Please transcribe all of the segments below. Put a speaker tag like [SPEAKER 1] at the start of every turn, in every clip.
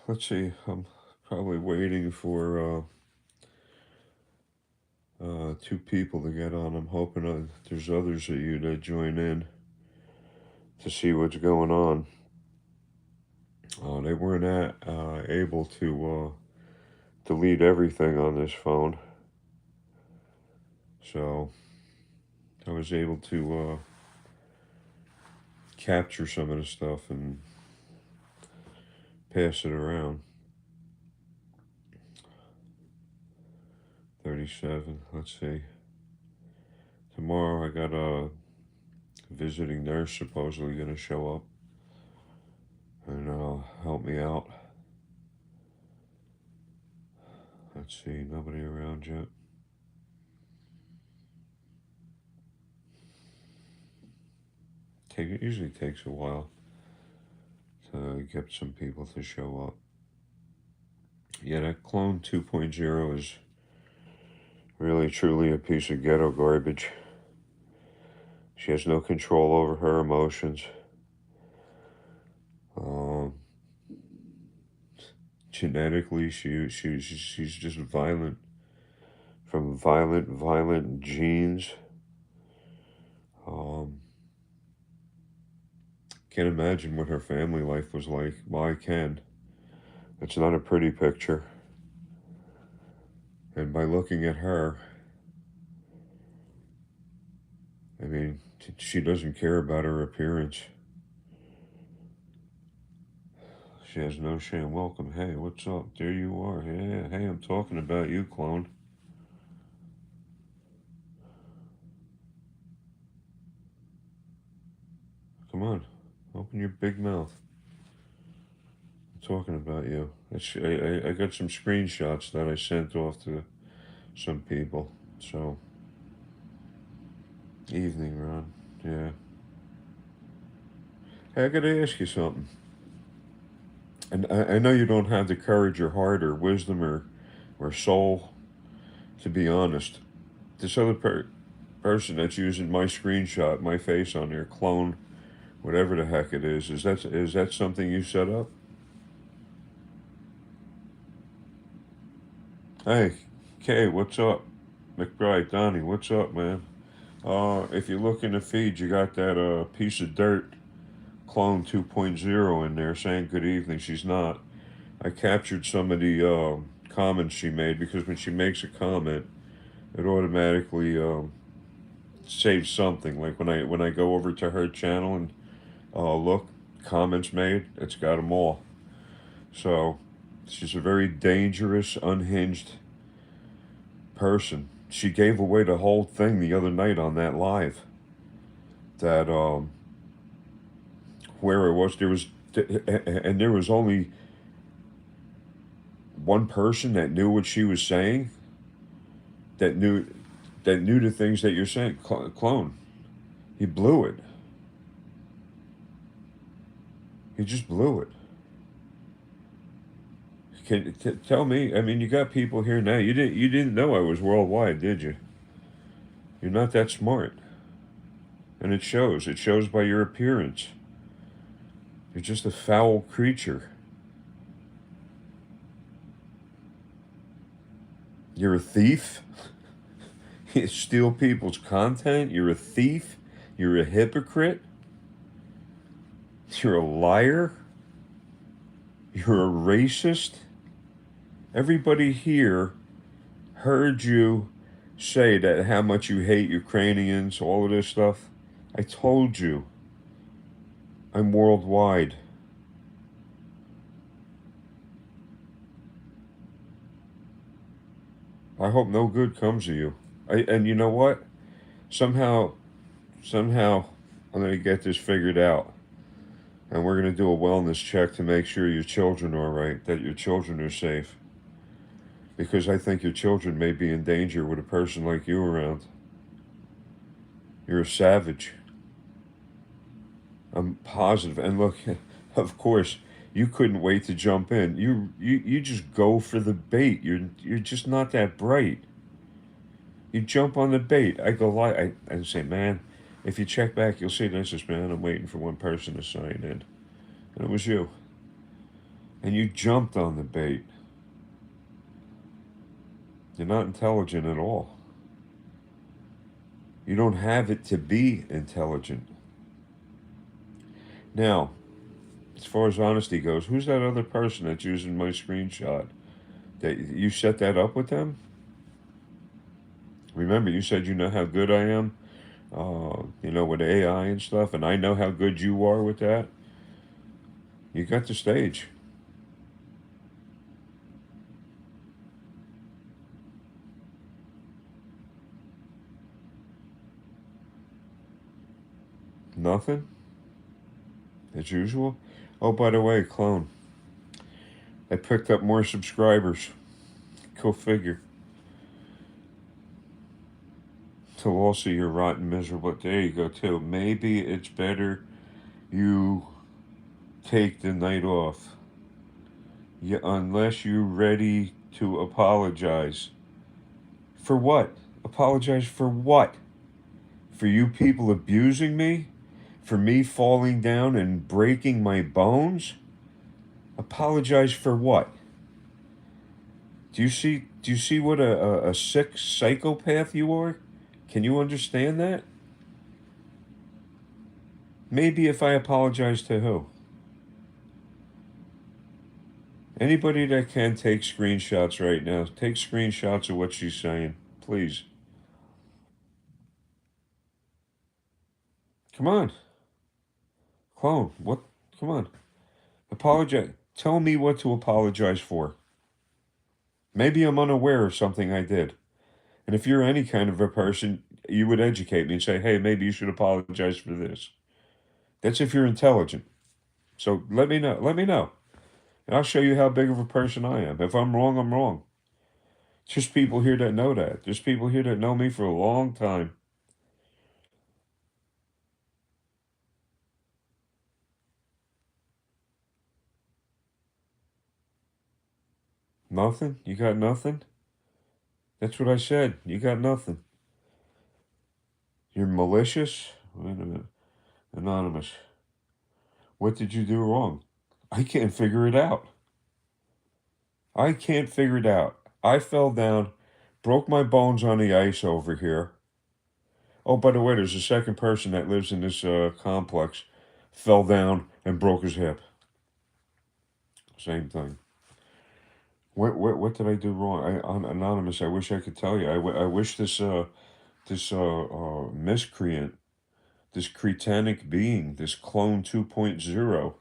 [SPEAKER 1] Let's see. I'm probably waiting for two people to get on. I'm hoping there's others of you that join in to see what's going on. They weren't able to delete everything on this phone, so I was able to capture some of the stuff and pass it around. 37. Let's see. Tomorrow I got a visiting nurse supposedly going to show up and help me out. Let's see, nobody around yet. It usually takes a while to get some people to show up. Yeah, that clone 2.0 is really truly a piece of ghetto garbage. She has no control over her emotions. Genetically, she's just violent, from violent genes. Can't imagine what her family life was like. Well, I can. It's not a pretty picture. And by looking at her, I mean, she doesn't care about her appearance. She has no shame. Welcome. Hey, what's up? There you are. Yeah, hey, I'm talking about you, clone. Come on. Open your big mouth. I'm talking about you. I got some screenshots that I sent off to some people. So, evening, Ron. Yeah. Hey, I gotta ask you something. And I know you don't have the courage or heart or wisdom or soul to be honest. This other person that's using my screenshot, my face on there, clone, whatever the heck it is that something you set up? Hey, Kay, what's up? McBride, Donnie, what's up, man? If you look in the feed, you got that piece of dirt, clone 2.0 in there saying good evening. She's not. I captured some of the comments she made because when she makes a comment, it automatically saves something. Like when I go over to her channel and look, comments made, it's got them all. So she's a very dangerous, unhinged person. She gave away the whole thing the other night on that live. That where it was, and there was only one person that knew what she was saying. That knew the things that you're saying. Clone. He blew it. He just blew it. Can tell me? I mean, you got people here now. You didn't know I was worldwide, did you? You're not that smart, and it shows. It shows by your appearance. You're just a foul creature. You're a thief. You steal people's content. You're a thief. You're a hypocrite. You're a liar. You're a racist. Everybody here heard you say that how much you hate Ukrainians, all of this stuff. I told you. I'm worldwide. I hope no good comes of you. And you know what? Somehow, I'm going to get this figured out. And we're going to do a wellness check to make sure your children are all right, that your children are safe. Because I think your children may be in danger with a person like you around. You're a savage. I'm positive. And look, of course, you couldn't wait to jump in. You just go for the bait. You're just not that bright. You jump on the bait. I go I say, man, if you check back, you'll see this is, man, I'm waiting for one person to sign in. And it was you. and you jumped on the bait. You're not intelligent at all. You don't have it to be intelligent. Now, as far as honesty goes, who's that other person that's using my screenshot? That you set that up with them? Remember, you said you know how good I am, with AI and stuff, and I know how good you are with that. You got the stage. Nothing, as usual. Oh, by the way, clone, I picked up more subscribers. Go figure. So also you're rotten miserable. There you go too. Maybe it's better you take the night off. Yeah, unless you're ready to apologize. For what? Apologize for what? For you people abusing me? For me falling down and breaking my bones? Apologize for what? Do you see what a sick psychopath you are? Can you understand that? Maybe if I apologize to who? Anybody that can take screenshots right now, take screenshots of what she's saying. Please. Come on. Clone, what? Come on. Apologize. Tell me what to apologize for. Maybe I'm unaware of something I did. And if you're any kind of a person, you would educate me and say, hey, maybe you should apologize for this. That's if you're intelligent. So let me know. Let me know. And I'll show you how big of a person I am. If I'm wrong, I'm wrong. There's people here that know that. There's people here that know me for a long time. Nothing? You got nothing? That's what I said. You got nothing. You're malicious? Wait a minute. Anonymous. What did you do wrong? I can't figure it out. I can't figure it out. I fell down, broke my bones on the ice over here. Oh, by the way, there's a second person that lives in this complex, fell down and broke his hip. Same thing. What did I do wrong? Anonymous. I wish I could tell you. I wish this miscreant, this cretanic being, this clone 2.0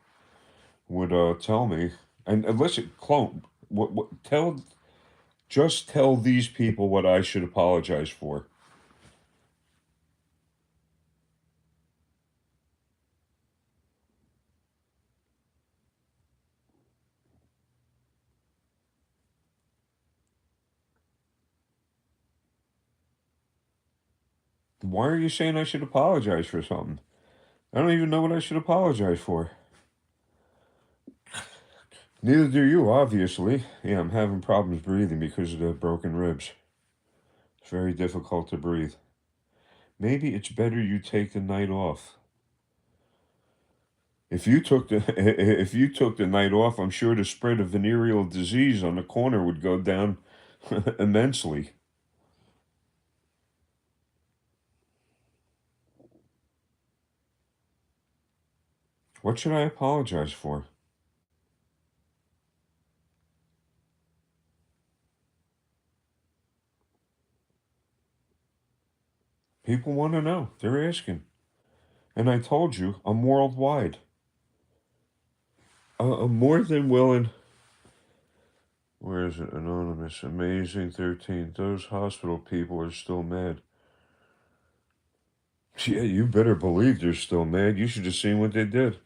[SPEAKER 1] would tell me. And listen, clone. Just tell these people what I should apologize for. Why are you saying I should apologize for something? I don't even know what I should apologize for. Neither do you, obviously. Yeah, I'm having problems breathing because of the broken ribs. It's very difficult to breathe. Maybe it's better you take the night off. If you took the if you took the night off, I'm sure the spread of venereal disease on the corner would go down immensely. What should I apologize for? People want to know. They're asking. And I told you, I'm worldwide. I'm more than willing. Where is it? Anonymous. Amazing 13. Those hospital people are still mad. Yeah, you better believe they're still mad. You should have seen what they did.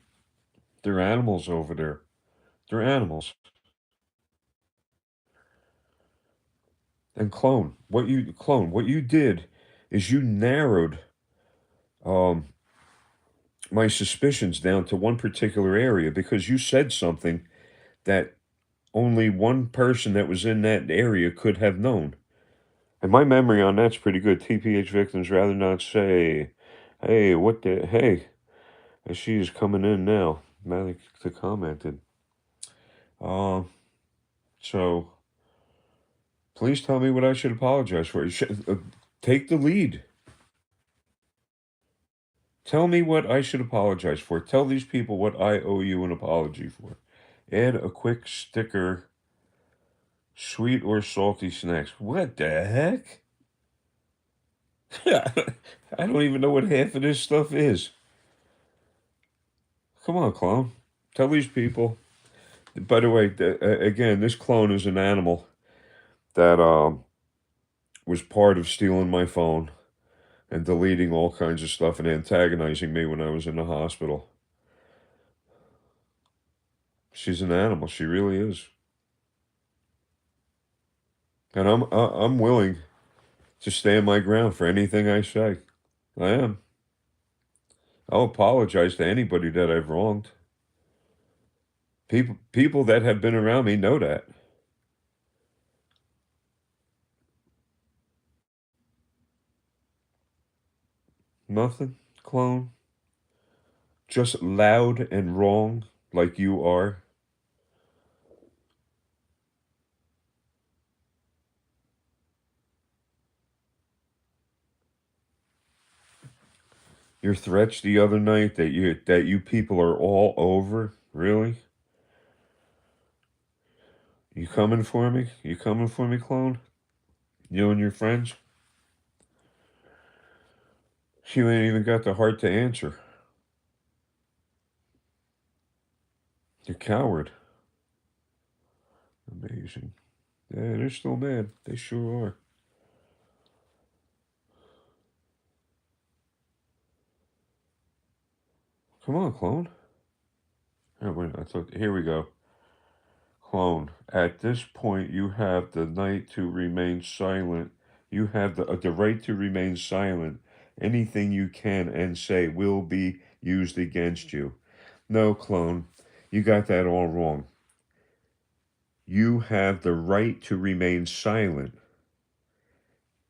[SPEAKER 1] They're animals over there. They're animals. And what you did is you narrowed um, my suspicions down to one particular area because you said something that only one person that was in that area could have known. And my memory on that's pretty good. TPH victims rather not say, hey, what the, hey, she is coming in now. Malik commented. Uh, so please tell me what I should apologize for. Take the lead. Tell me what I should apologize for. Tell these people what I owe you an apology for. Add a quick sticker, sweet or salty snacks. What the heck? I don't even know what half of this stuff is. Come on, clone. Tell these people. By the way, again, this clone is an animal that was part of stealing my phone and deleting all kinds of stuff and antagonizing me when I was in the hospital. She's an animal. She really is. And I'm willing to stand my ground for anything I say. I am. I'll apologize to anybody that I've wronged. People that have been around me know that. Nothing, clone. Just loud and wrong like you are. Your threats the other night that you people are all over. Really? You coming for me? You coming for me, clone? You and your friends? You ain't even got the heart to answer. You're a coward. Amazing. Yeah, they're still mad. They sure are. Come on, clone. Oh, wait, I thought. Here we go. Clone. At this point, you have the right to remain silent. You have the right to remain silent. Anything you can and say will be used against you. No, clone. You got that all wrong. You have the right to remain silent.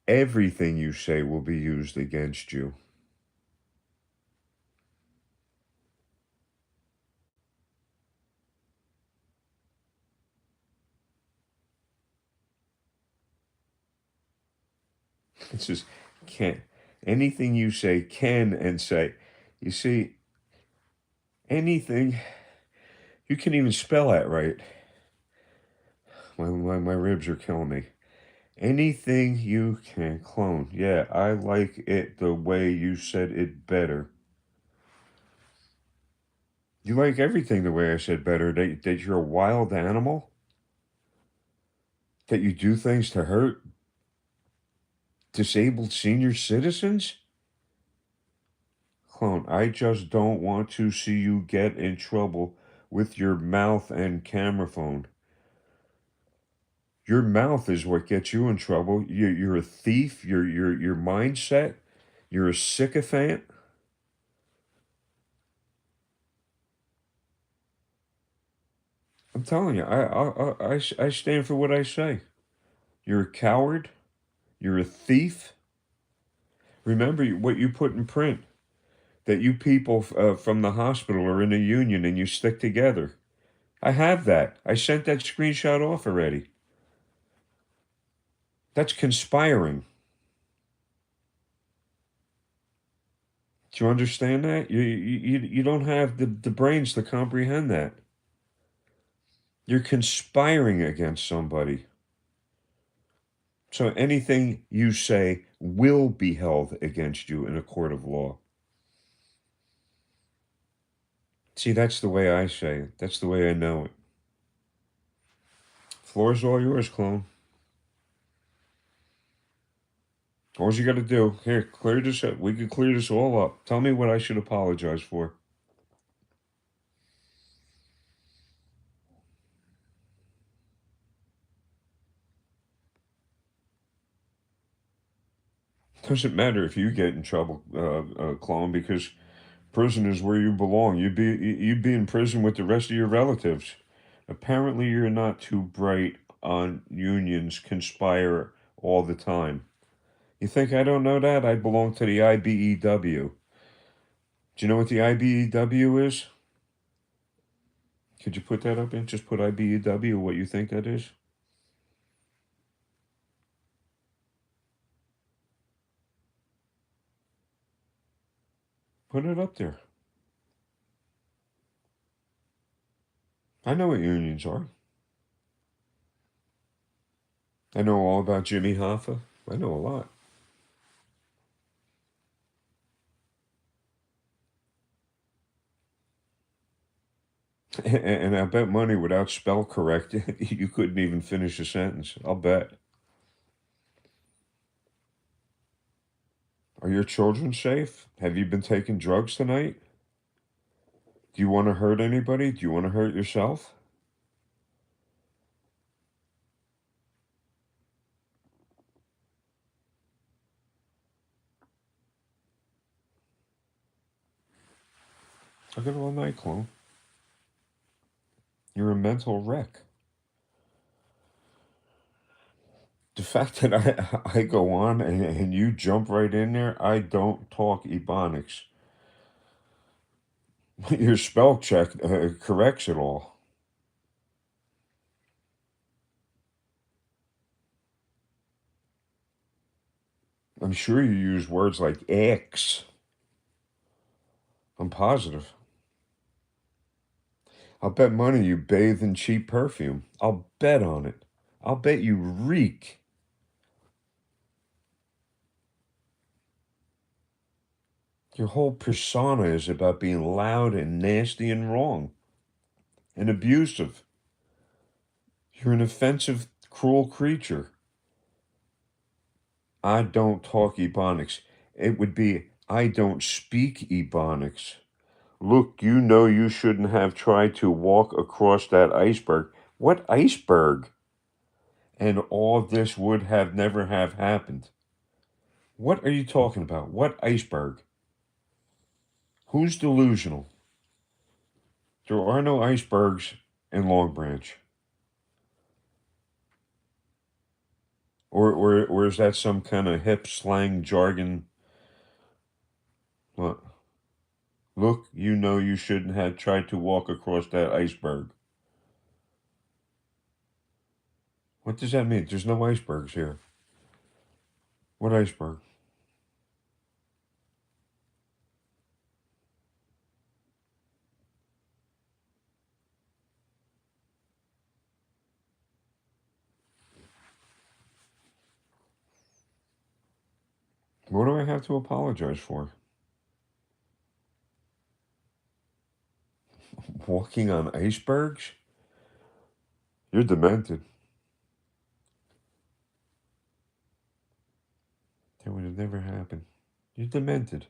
[SPEAKER 1] Everything you say will be used against you. It's just can't. Anything you say can and say. You see, anything, you can even spell that right. My ribs are killing me. Anything you can clone. Yeah, I like it the way you said it better. You like everything the way I said better. That you're a wild animal? That you do things to hurt disabled senior citizens? Clone, I just don't want to see you get in trouble with your mouth and camera phone. Your mouth is what gets you in trouble. You're a thief. Your mindset. You're a sycophant. I'm telling you, I stand for what I say. You're a coward. You're a thief. Remember what you put in print, that you people from the hospital are in a union and you stick together. I have that. I sent that screenshot off already. That's conspiring. Do you understand that? You don't have the brains to comprehend that. You're conspiring against somebody. So anything you say will be held against you in a court of law. See, that's the way I say it. That's the way I know it. Floor's all yours, clone. All you got to do, here, clear this up. We can clear this all up. Tell me what I should apologize for. Doesn't matter if you get in trouble, clone, because prison is where you belong. You'd be in prison with the rest of your relatives. Apparently, you're not too bright on unions conspire all the time. You think I don't know that? I belong to the IBEW. Do you know what the IBEW is? Could you put that up in? Just put IBEW, what you think that is? Put it up there. I know what unions are. I know all about Jimmy Hoffa. I know a lot. And I bet money without spell correct, you couldn't even finish a sentence. I'll bet. Are your children safe? Have you been taking drugs tonight? Do you want to hurt anybody? Do you want to hurt yourself? I got all night, clone. You're a mental wreck. The fact that I go on and you jump right in there, I don't talk Ebonics. Your spell check corrects it all. I'm sure you use words like X. I'm positive. I'll bet money you bathe in cheap perfume. I'll bet on it. I'll bet you reek. Your whole persona is about being loud and nasty and wrong and abusive. You're an offensive, cruel creature. I don't talk Ebonics. It would be, I don't speak Ebonics. Look, you know you shouldn't have tried to walk across that iceberg. What iceberg? And all this would have never have happened. What are you talking about? What iceberg? Who's delusional? There are no icebergs in Long Branch. Or is that some kind of hip slang jargon? What? Look, you know you shouldn't have tried to walk across that iceberg. What does that mean? There's no icebergs here. What iceberg? What do I have to apologize for? Walking on icebergs? You're demented. That would have never happened. You're demented.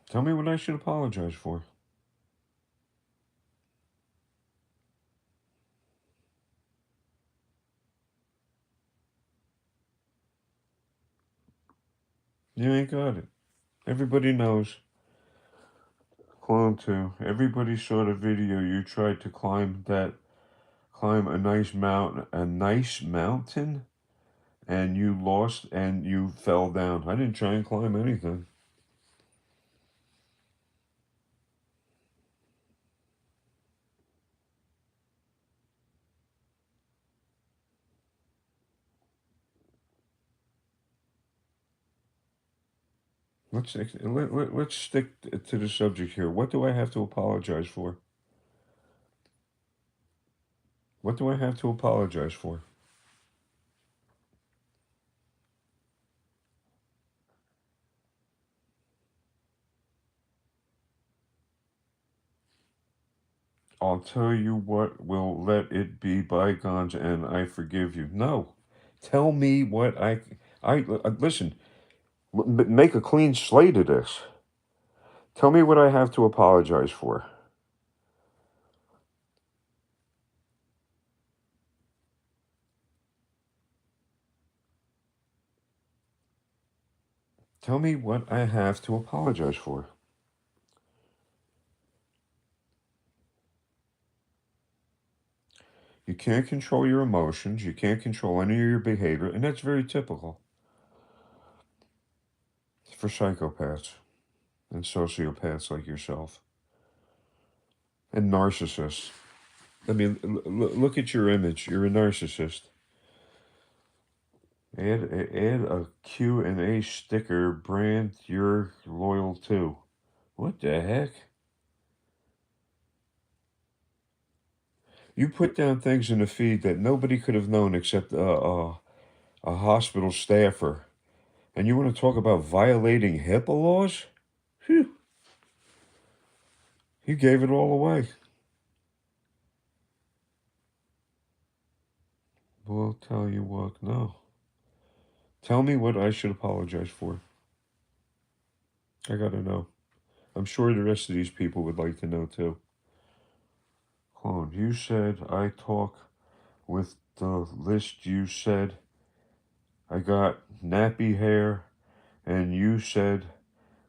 [SPEAKER 1] Tell me what I should apologize for. You ain't got it. Everybody knows. Clone 2. Everybody saw the video. You tried to climb a nice mountain, and you lost and you fell down. I didn't try and climb anything. Let's stick to the subject here. What do I have to apologize for? What do I have to apologize for? I'll tell you what will let it be bygones and I forgive you. No. Tell me what I listen, make a clean slate of this. Tell me what I have to apologize for. Tell me what I have to apologize for. You can't control your emotions. You can't control any of your behavior. And that's very typical for psychopaths and sociopaths like yourself and narcissists. I mean, look at your image. You're a narcissist. Add a Q and A sticker brand you're loyal to. What the heck? You put down things in the feed that nobody could have known except a hospital staffer. And you want to talk about violating HIPAA laws? Phew. You gave it all away. Well, tell you what, no. Tell me what I should apologize for. I gotta know. I'm sure the rest of these people would like to know too. Clone, you said I talk with the list you said. I got nappy hair, and you said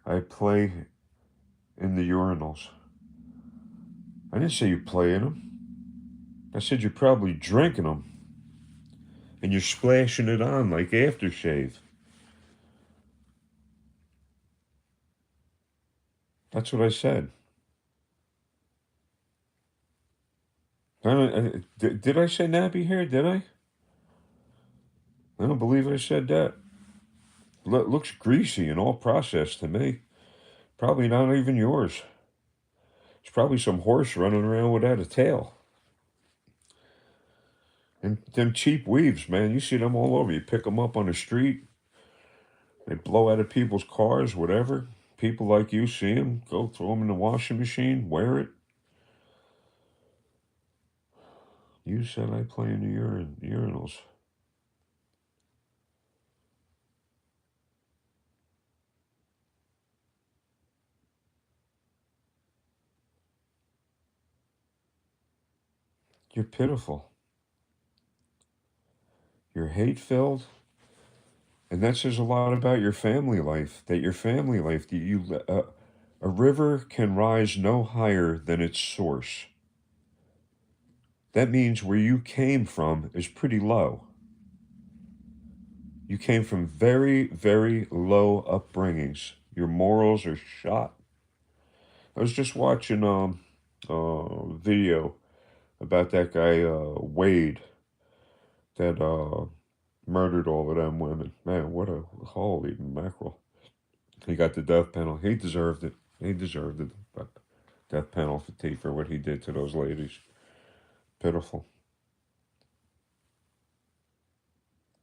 [SPEAKER 1] I play in the urinals. I didn't say you play in them. I said you're probably drinking them, and you're splashing it on like aftershave. That's what I said. Did I say nappy hair? Did I? I don't believe I said that. Looks greasy and all processed to me. Probably not even yours. It's probably some horse running around without a tail. And them cheap weaves, man, you see them all over. You pick them up on the street, they blow out of people's cars, whatever. People like you see them, go throw them in the washing machine, wear it. You said I play in the urinals. You're pitiful. You're hate-filled. And that says a lot about your family life. That your family life, a river can rise no higher than its source. That means where you came from is pretty low. You came from very, very low upbringings. Your morals are shot. I was just watching a video about that guy Wade that murdered all of them women. Man, what a holy mackerel! He got the death penalty. He deserved it. He deserved it. But death penalty for what he did to those ladies. Pitiful.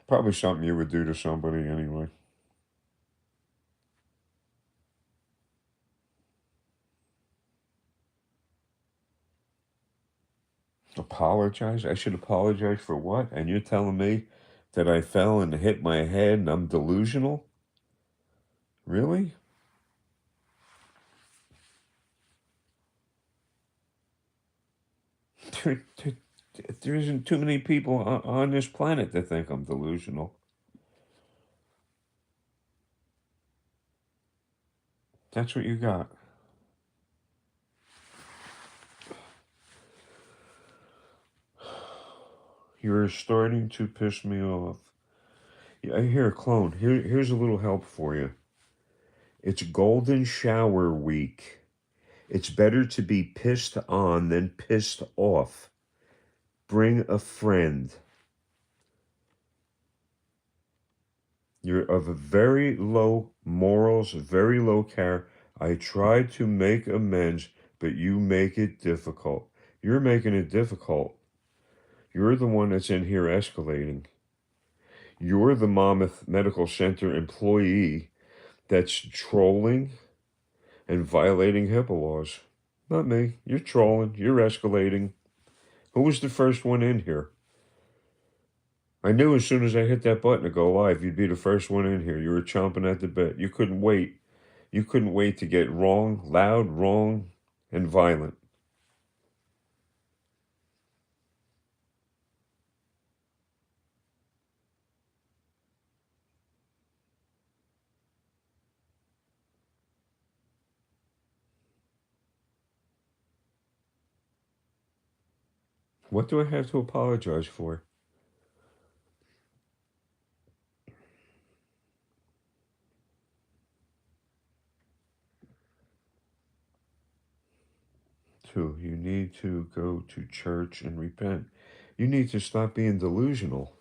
[SPEAKER 1] Probably something you would do to somebody anyway. Apologize? I should apologize for what? And you're telling me that I fell and hit my head and I'm delusional? Really? There, there, there isn't too many people on this planet that think I'm delusional. That's what you got. You're starting to piss me off. Yeah, here, clone. Here's a little help for you. It's Golden Shower Week. It's better to be pissed on than pissed off. Bring a friend. You're of a very low morals, very low care. I tried to make amends, but you make it difficult. You're making it difficult. You're the one that's in here escalating. You're the Monmouth Medical Center employee that's trolling and violating HIPAA laws. Not me. You're trolling. You're escalating. Who was the first one in here? I knew as soon as I hit that button to go live, you'd be the first one in here. You were chomping at the bit. You couldn't wait. You couldn't wait to get wrong, loud, wrong, and violent. What do I have to apologize for? Two, you need to go to church and repent. You need to stop being delusional.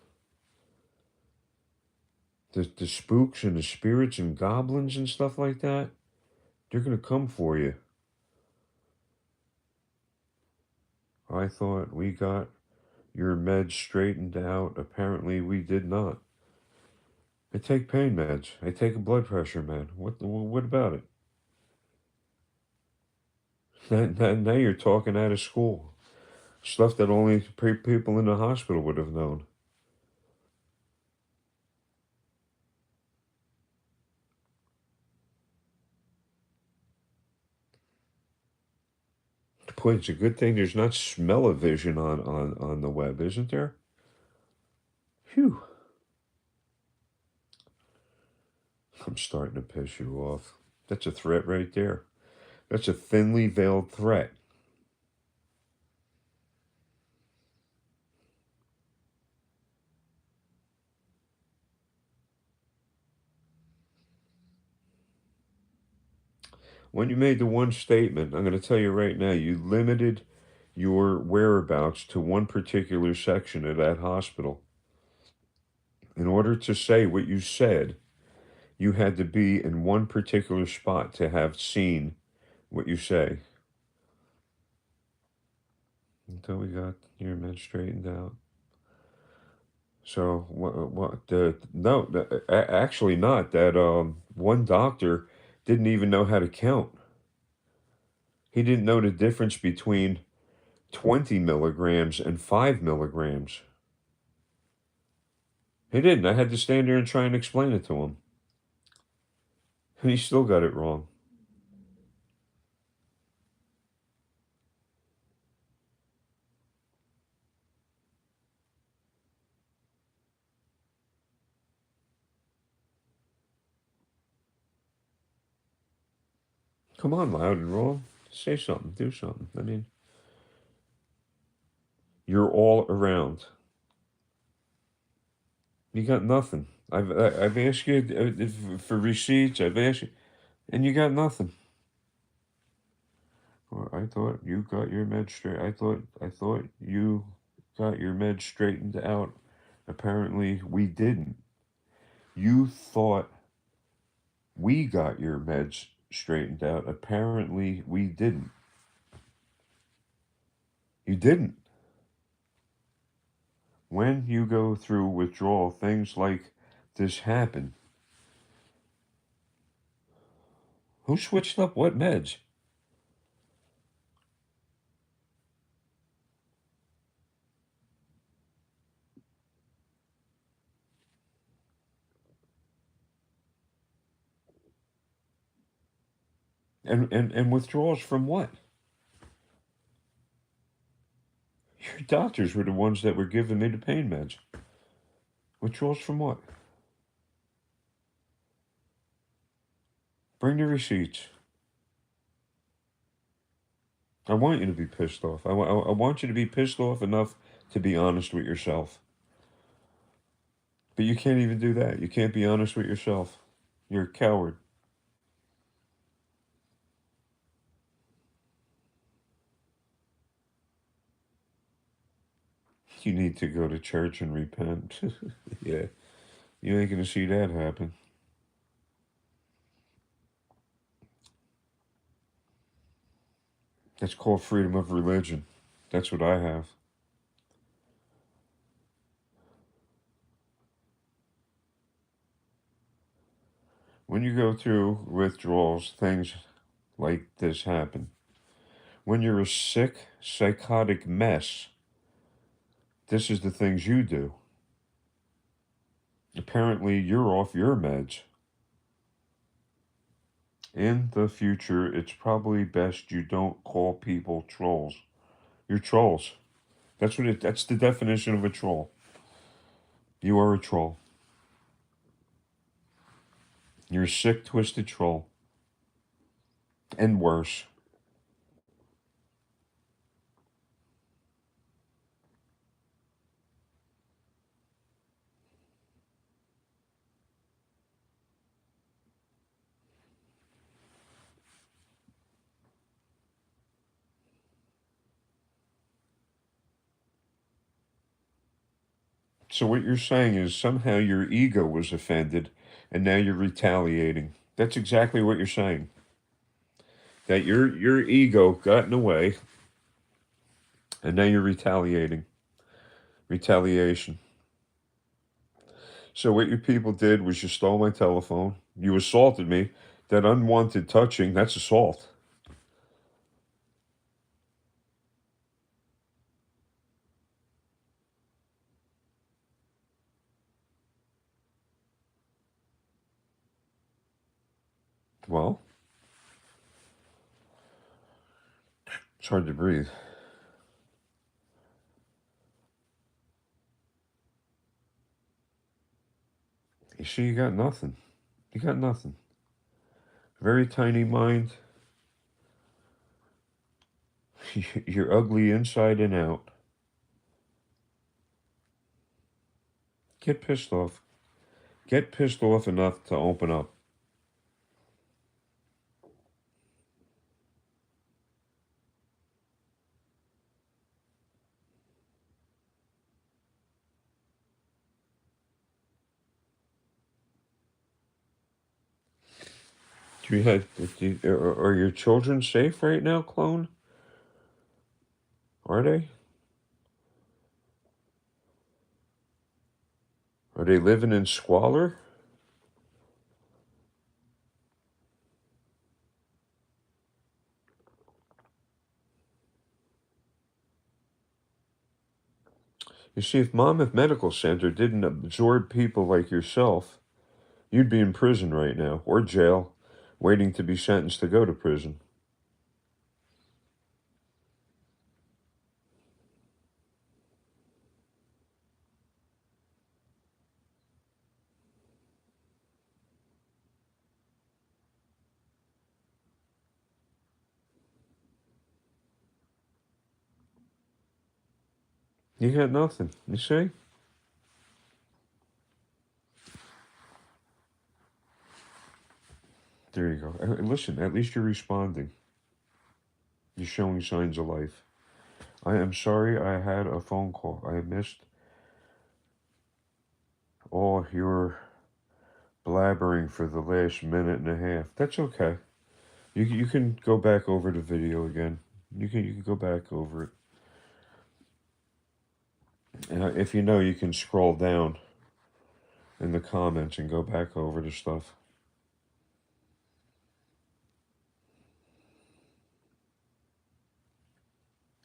[SPEAKER 1] The spooks and the spirits and goblins and stuff like that, they're going to come for you. I thought we got your meds straightened out. Apparently, we did not. I take pain meds. I take a blood pressure med. What about it? Now you're talking out of school. Stuff that only people in the hospital would have known. Boy, it's a good thing there's not smell-o-vision on the web, isn't there? Phew. I'm starting to piss you off. That's a threat right there. That's a thinly veiled threat. When you made the one statement, I'm going to tell you right now, you limited your whereabouts to one particular section of that hospital. In order to say what you said, you had to be in one particular spot to have seen what you say. Until we got your men straightened out. So what the no actually not that one doctor didn't even know how to count. He didn't know the difference between 20 milligrams and 5 milligrams. He didn't. I had to stand there and try and explain it to him. And he still got it wrong. Come on, loud and wrong. Say something. Do something. I mean, you're all around. You got nothing. I've asked you for receipts. I've asked you, and you got nothing. Well, I thought you got your meds straight. I thought you got your meds straightened out. Apparently, we didn't. You thought we got your meds straightened out. Apparently, we didn't. You didn't. When you go through withdrawal, things like this happen. Who switched up what meds? And withdrawals from what? Your doctors were the ones that were giving me the pain meds. Withdrawals from what? Bring the receipts. I want you to be pissed off. I want you to be pissed off enough to be honest with yourself. But you can't even do that. You can't be honest with yourself. You're a coward. You need to go to church and repent. Yeah, you ain't gonna see that happen. That's called freedom of religion. That's what I have. When you go through withdrawals, things like this happen. When you're a sick, psychotic mess, this is the things you do. Apparently, you're off your meds. In the future, it's probably best you don't call people trolls. You're trolls. That's the definition of a troll. You are a troll. You're a sick, twisted troll. And worse. So what you're saying is somehow your ego was offended and now you're retaliating. That's exactly what you're saying. That your ego got in the way and now you're retaliating. Retaliation. So what you people did was you stole my telephone. You assaulted me. That unwanted touching, that's assault. Well, it's hard to breathe. You see, you got nothing. You got nothing. Very tiny mind. You're ugly inside and out. Get pissed off. Get pissed off enough to open up. Do you have, are your children safe right now, clone? Are they? Are they living in squalor? You see, if Monmouth Medical Center didn't absorb people like yourself, you'd be in prison right now, or jail, waiting to be sentenced to go to prison. You got nothing, you see? There you go. Listen, at least you're responding. You're showing signs of life. I am sorry I had a phone call. I missed all your blabbering for the last minute and a half. That's okay. You can go back over the video again. You can go back over it. And if you know, you can scroll down in the comments and go back over the stuff.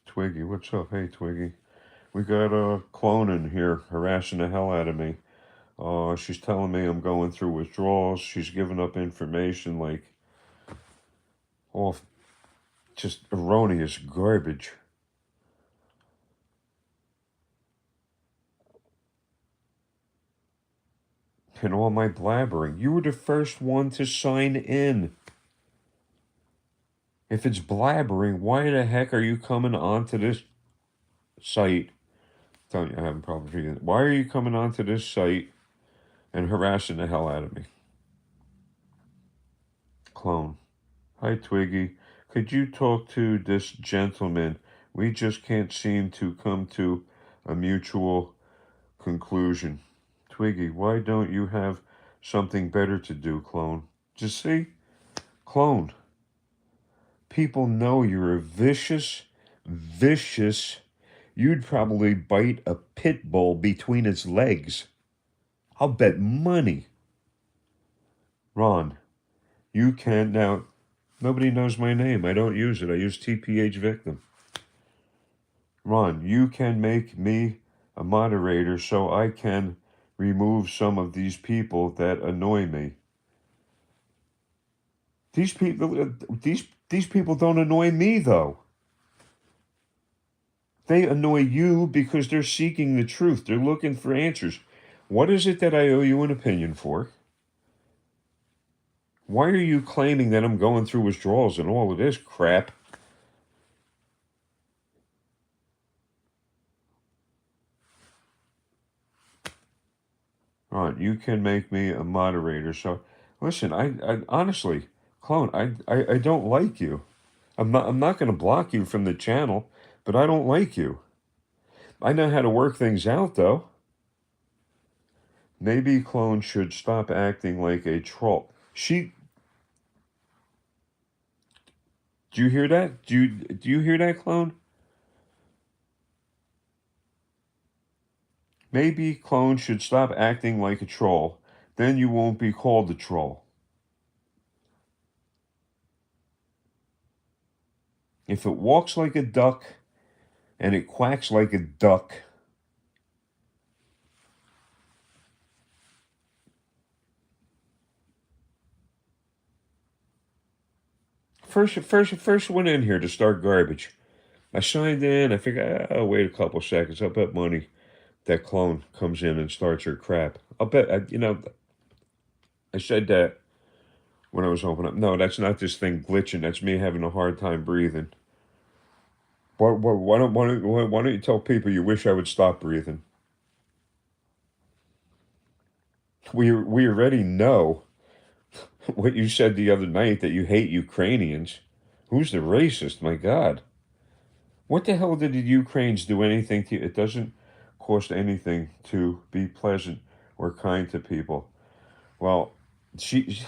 [SPEAKER 1] Twiggy, what's up? Hey, Twiggy. We got a clone in here harassing the hell out of me. She's telling me I'm going through withdrawals. She's giving up information like all just erroneous garbage. And all my blabbering. You were the first one to sign in. If it's blabbering, why the heck are you coming onto this site? I'm telling you, I have a problem reading it. Why are you coming onto this site and harassing the hell out of me? Clone. Hi, Twiggy. Could you talk to this gentleman? We just can't seem to come to a mutual conclusion. Twiggy, why don't you have something better to do, clone? Just see? Clone. People know you're a vicious. You'd probably bite a pit bull between its legs. I'll bet money. Ron, you can now. Nobody knows my name. I don't use it. I use TPH victim. Ron, you can make me a moderator so I can remove some of these people that annoy me. These people don't annoy me though. They annoy you because they're seeking the truth. They're looking for answers. What is it that I owe you an opinion for? Why are you claiming that I'm going through withdrawals and all of this crap? All right, you can make me a moderator. So, listen, I honestly, clone, I don't like you. I'm not going to block you from the channel, but I don't like you. I know how to work things out, though. Maybe clone should stop acting like a troll. Do you hear that? Do you hear that, clone? Maybe clone should stop acting like a troll. Then you won't be called a troll. If it walks like a duck and it quacks like a duck, first went in here to start garbage. I signed in. I figured I'll wait a couple seconds. I'll bet money that clone comes in and starts her crap. I'll bet. I said that when I was opening up. No, that's not this thing glitching. That's me having a hard time breathing. Why don't you tell people you wish I would stop breathing? We already know what you said the other night, that you hate Ukrainians. Who's the racist? My God. What the hell did the Ukrainians do anything to you? It doesn't cost anything to be pleasant or kind to people. Well, she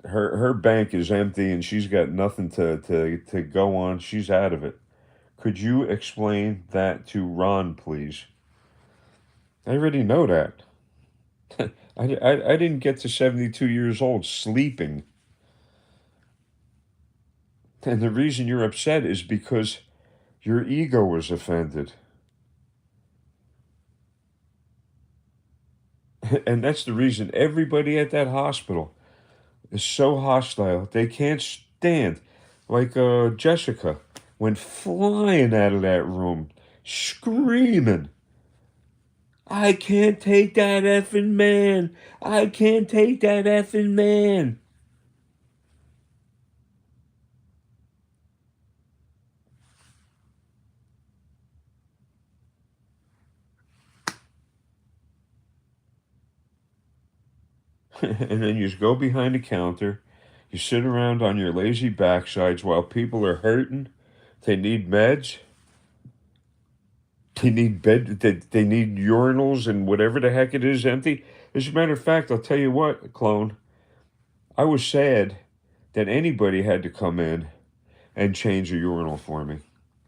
[SPEAKER 1] her bank is empty and she's got nothing to go on. She's out of it. Could you explain that to Ron, please? I already know that. I didn't get to 72 years old sleeping. And the reason you're upset is because your ego was offended. And that's the reason everybody at that hospital is so hostile. They can't stand. Like Jessica went flying out of that room, screaming, I can't take that effing man. I can't take that effing man. And then you just go behind the counter. You sit around on your lazy backsides while people are hurting. They need meds. They need they need urinals and whatever the heck it is empty. As a matter of fact, I'll tell you what, clone. I was sad that anybody had to come in and change a urinal for me.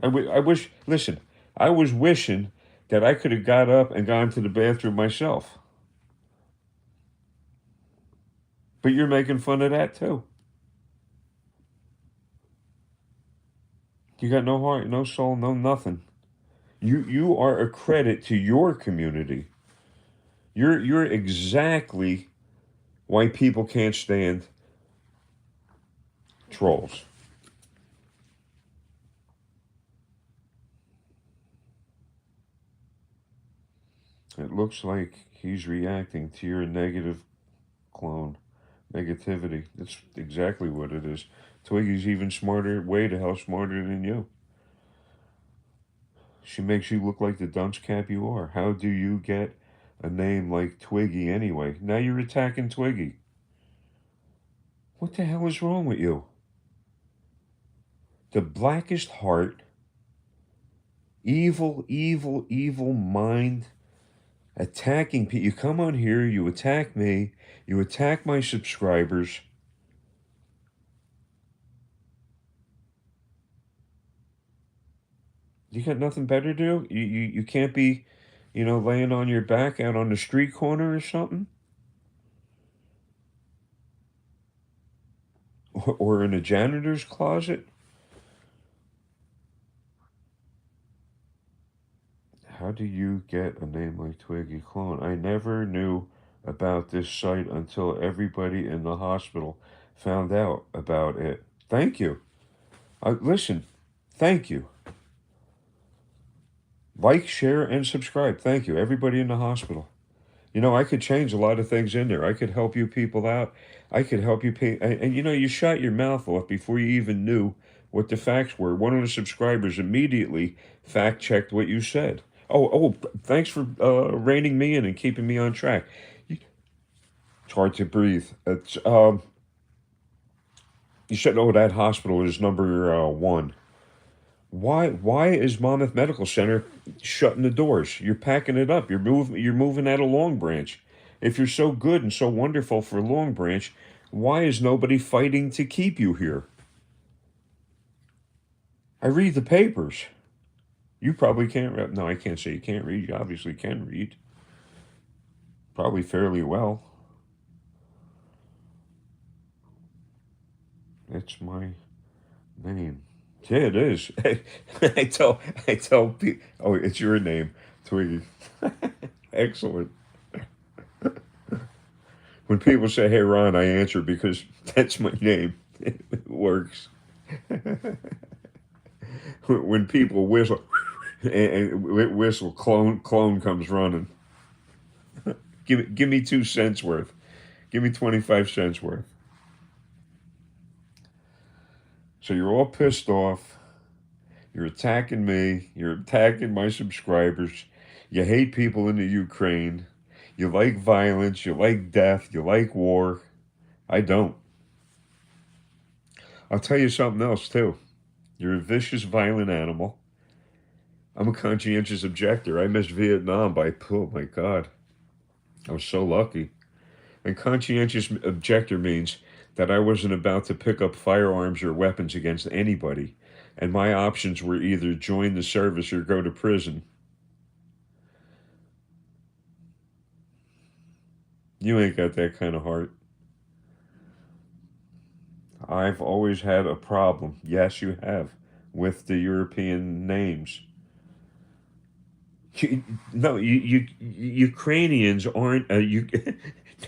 [SPEAKER 1] I wish, listen, I was wishing that I could have got up and gone to the bathroom myself. But you're making fun of that too. You got no heart, no soul, no nothing. You are a credit to your community. You're exactly why people can't stand trolls. It looks like he's reacting to your negative clone. Negativity. That's exactly what it is. Twiggy's even smarter, way the hell smarter than you. She makes you look like the dunce cap you are. How do you get a name like Twiggy anyway? Now you're attacking Twiggy. What the hell is wrong with you? The blackest heart, evil, evil, evil mind, attacking people. You come on here, you attack me, you attack my subscribers. You got nothing better to do? You can't be, laying on your back out on the street corner or something? Or in a janitor's closet? How do you get a name like Twiggy Clone? I never knew about this site until everybody in the hospital found out about it. Thank you. Listen, thank you. Like, share, and subscribe. Thank you. Everybody in the hospital. I could change a lot of things in there. I could help you people out. I could help you pay. And you shot your mouth off before you even knew what the facts were. One of the subscribers immediately fact checked what you said. Oh, thanks for reining me in and keeping me on track. It's hard to breathe. You said, oh, that hospital is number one. Why is Monmouth Medical Center shutting the doors? You're packing it up. You're moving out of Long Branch. If you're so good and so wonderful for Long Branch, why is nobody fighting to keep you here? I read the papers. You probably can't read. No, I can't say you can't read. You obviously can read. Probably fairly well. It's my name. Yeah, it is. I tell people. Oh, it's your name, Twiggy. Excellent. When people say, "Hey, Ron," I answer because that's my name. It works. When people whistle, and whistle, clone comes running. Give me 2 cents worth. Give me 25 cents worth. So you're all pissed off. You're attacking me. You're attacking my subscribers. You hate people in the Ukraine. You like violence. You like death. You like war. I don't. I'll tell you something else, too. You're a vicious, violent animal. I'm a conscientious objector. I missed Vietnam by, oh my God. I was so lucky. And conscientious objector means that I wasn't about to pick up firearms or weapons against anybody. And my options were either join the service or go to prison. You ain't got that kind of heart. I've always had a problem. Yes, you have. With the European names. No, Ukrainians aren't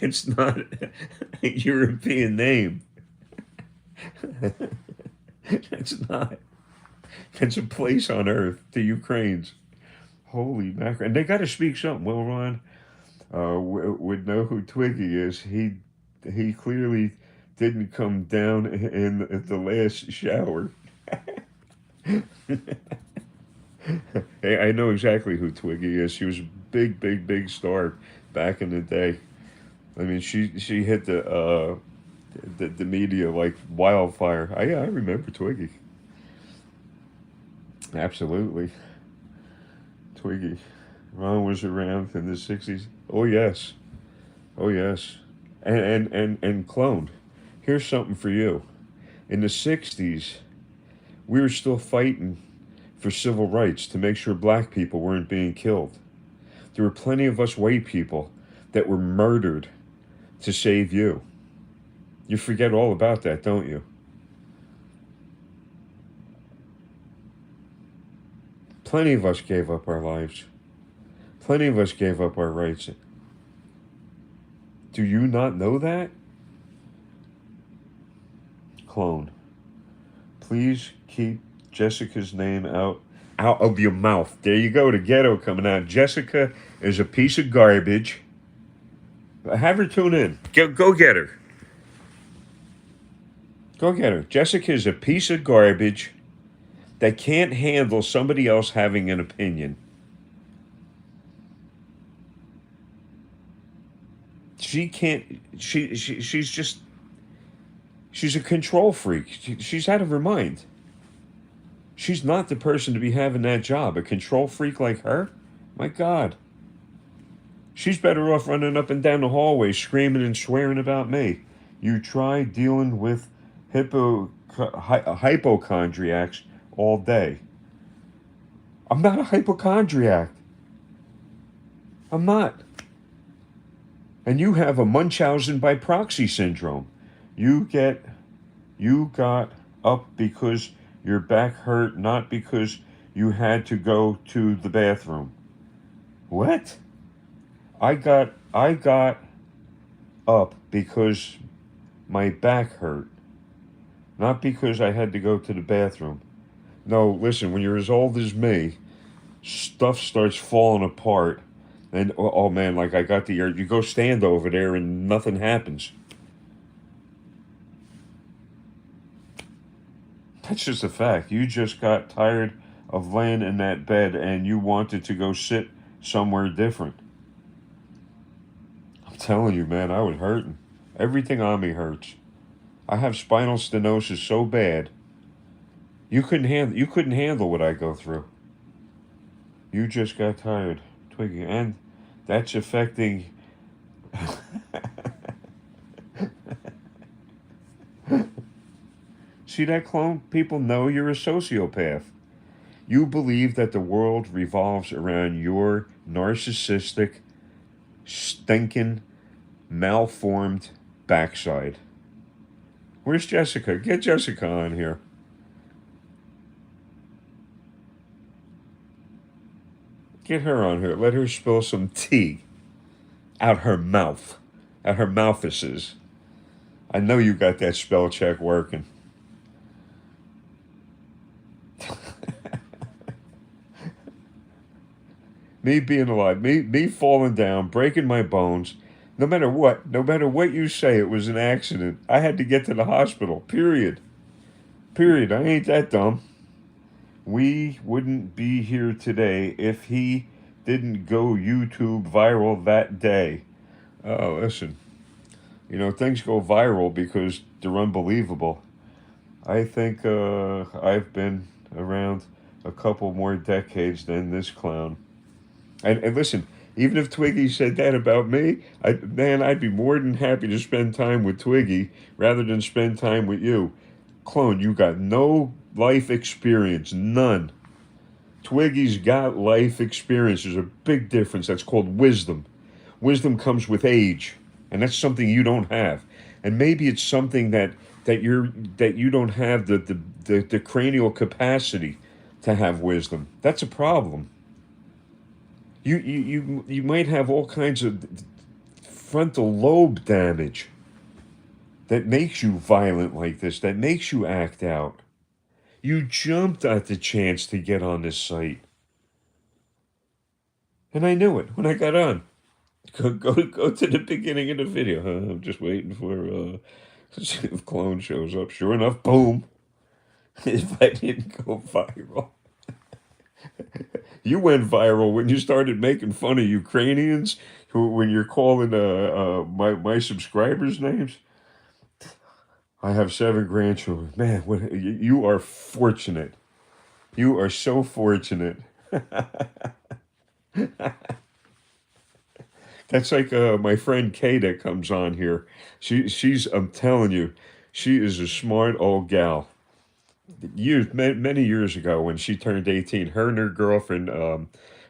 [SPEAKER 1] it's not a European name. It's not. It's a place on earth. The Ukraines. Holy mackerel! And they got to speak something. Well, Ron would know who Twiggy is. He clearly didn't come down in the last shower. Hey, I know exactly who Twiggy is. She was a big, big, big star back in the day. I mean, she hit the media like wildfire. I remember Twiggy. Absolutely, Twiggy. Ron was around in the '60s. Oh yes, oh yes, and cloned. Here's something for you. In the '60s, we were still fighting for civil rights to make sure black people weren't being killed. There were plenty of us white people that were murdered to save you. You forget all about that, don't you? Plenty of us gave up our lives. Plenty of us gave up our rights. Do you not know that? Clone. Please keep Jessica's name out of your mouth. There you go, the ghetto coming out. Jessica is a piece of garbage. Have her tune in. Go get her. Go get her. Jessica is a piece of garbage that can't handle somebody else having an opinion. She can't. She's just. She's a control freak. She's out of her mind. She's not the person to be having that job. A control freak like her? My God. She's better off running up and down the hallway screaming and swearing about me. You try dealing with hypochondriacs all day. I'm not a hypochondriac. I'm not. And you have a Munchausen by proxy syndrome. You got up because your back hurt, not because you had to go to the bathroom. What? I got up because my back hurt, not because I had to go to the bathroom. No, listen, when you're as old as me, stuff starts falling apart. And oh man, like I got you go stand over there and nothing happens. That's just a fact. You just got tired of laying in that bed and you wanted to go sit somewhere different. I'm telling you, man, I was hurting. Everything on me hurts. I have spinal stenosis so bad. You couldn't handle what I go through. You just got tired, Twiggy, and that's affecting. See that, clone? People know you're a sociopath. You believe that the world revolves around your narcissistic, stinking, malformed backside. Where's Jessica? Get Jessica on here. Get her on here. Let her spill some tea out her mouth. Out her mouthuses. I know you got that spell check working. Me being alive, me falling down, breaking my bones. No matter what you say, it was an accident. I had to get to the hospital. Period. Period. I ain't that dumb. We wouldn't be here today if he didn't go YouTube viral that day. Oh, listen. You know, things go viral because they're unbelievable. I think I've been around a couple more decades than this clown. And listen, even if Twiggy said that about me, I'd be more than happy to spend time with Twiggy rather than spend time with you. Clone, you got no life experience, none. Twiggy's got life experience. There's a big difference. That's called wisdom. Wisdom comes with age, and that's something you don't have. And maybe it's something that you don't have the cranial capacity to have wisdom. That's a problem. You might have all kinds of frontal lobe damage that makes you violent like this, that makes you act out. You jumped at the chance to get on this site. And I knew it when I got on. Go to the beginning of the video. I'm just waiting for see if clone shows up. Sure enough, boom. If I didn't go viral. You went viral when you started making fun of Ukrainians when you're calling my subscribers names. I have 7 grandchildren. Man, you are fortunate. You are so fortunate. That's like my friend Kay that comes on here. She's I'm telling you, she is a smart old gal. Many years ago when she turned 18, her and her girlfriend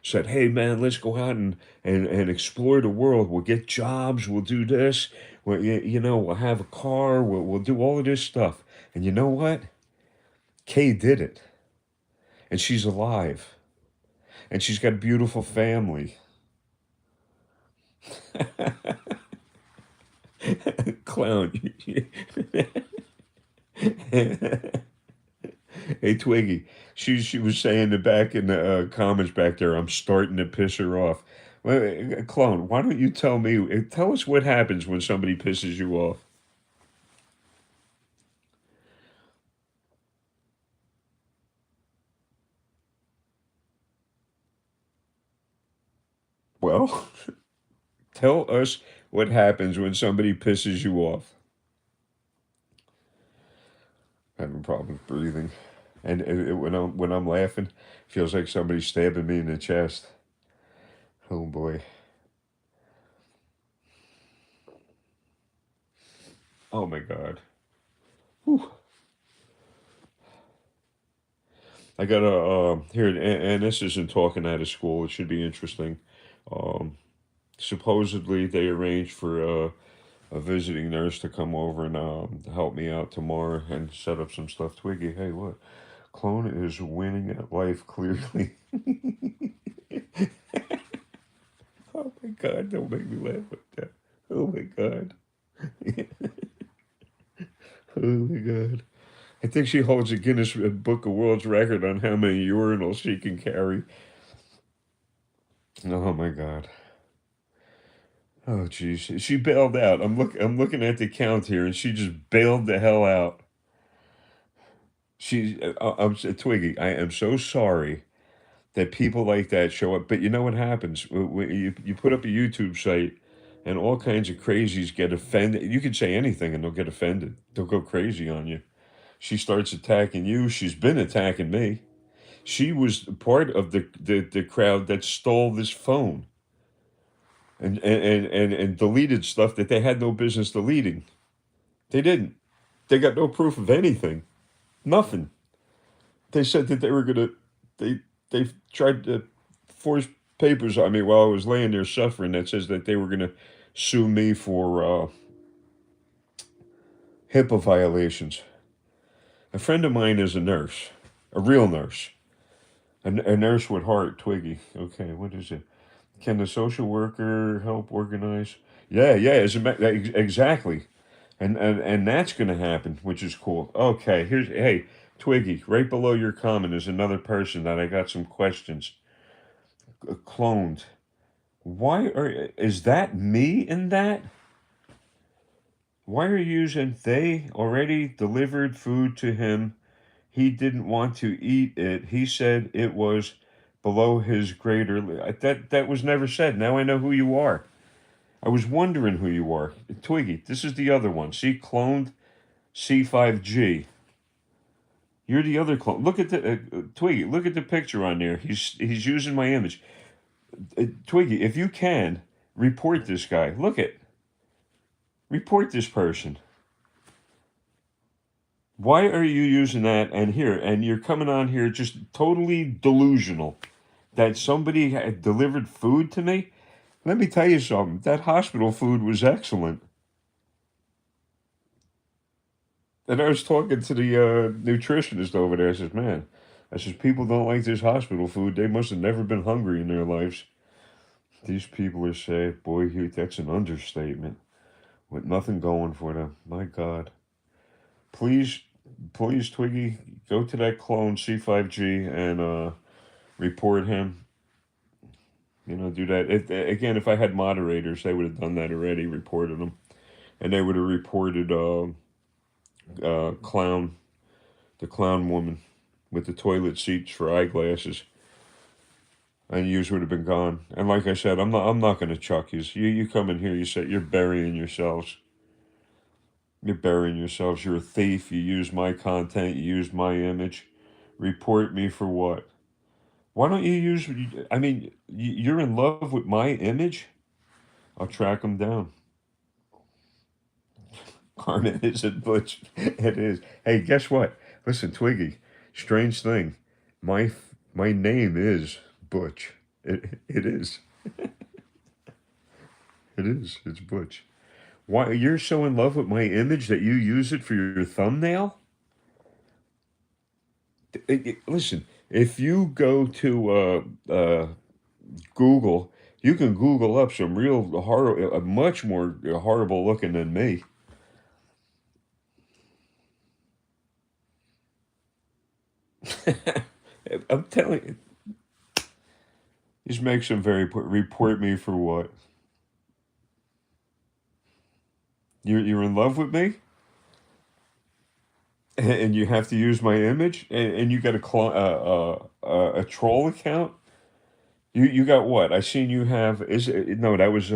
[SPEAKER 1] said, "Hey man, let's go out and explore the world. We'll get jobs. We'll do this. We'll have a car. We'll do all of this stuff." And you know what? Kay did it, and she's alive, and she's got a beautiful family. Clown. Hey Twiggy, she was saying that back in the comments back there, I'm starting to piss her off. Well, clone, why don't you tell me? Tell us what happens when somebody pisses you off. Well, tell us what happens when somebody pisses you off. Having problems breathing, and when I'm laughing, feels like somebody's stabbing me in the chest. Oh boy. Oh my God. Whew. I got a here, and this isn't talking out of school. It should be interesting. Um, Supposedly they arranged for a visiting nurse to come over and help me out tomorrow and set up some stuff. Twiggy, hey, what? Clone is winning at life clearly. Oh my God! Don't make me laugh like that. Oh my God. Oh my God. I think she holds a Guinness Book of World's Record on how many urinals she can carry. Oh my God. Oh geez, she bailed out. I'm looking at the count here, and she just bailed the hell out. I'm Twiggy. I am so sorry that people like that show up. But you know what happens? You put up a YouTube site, and all kinds of crazies get offended. You can say anything, and they'll get offended. They'll go crazy on you. She starts attacking you. She's been attacking me. She was part of the crowd that stole this phone and deleted stuff that they had no business deleting. They didn't. They got no proof of anything. Nothing. They said that they were gonna. They they tried to force papers on me while I was laying there suffering. That says that they were gonna sue me for HIPAA violations. A friend of mine is a nurse, a real nurse, a nurse with heart. Twiggy. Okay, what is it? Can the social worker help organize? Yeah, yeah, exactly. And that's going to happen, which is cool. Okay, hey, Twiggy, right below your comment is another person that I got some questions. Cloned. Is that me in that? Why are you using they already delivered food to him? He didn't want to eat it. He said it was below his greater. That was never said. Now I know who you are. I was wondering who you are. Twiggy, this is the other one. See, cloned C5G. You're the other clone. Look at the Twiggy. Look at the picture on there. He's using my image. Twiggy, if you can report this guy. Report this person. Why are you using that? And you're coming on here just totally delusional that somebody had delivered food to me. Let me tell you something. That hospital food was excellent. And I was talking to the nutritionist over there. I says, people don't like this hospital food. They must have never been hungry in their lives. These people are saying, boy, that's an understatement. With nothing going for them. My God. Please, Twiggy, go to that clone C5G and report him. Do that. Again, if I had moderators, they would have done that already, reported them. And they would have reported clown, the clown woman with the toilet seats for eyeglasses, and yous would have been gone. And like I said, I'm not going to chuck yous. You come in here, you say you're burying yourselves. You're burying yourselves. You're a thief. You use my content. You use my image. Report me for what? Why don't you use? I mean, you're in love with my image. I'll track them down. Carmen isn't Butch. It is. Hey, guess what? Listen, Twiggy. Strange thing. My name is Butch. It is. It is. It's Butch. Why you're so in love with my image that you use it for your thumbnail? Listen, if you go to Google, you can Google up some real horror, much more horrible looking than me. I'm telling you. Just make some report me for what? You're in love with me, and you have to use my image, and you got a troll account. You got what? I seen you have is it, no that was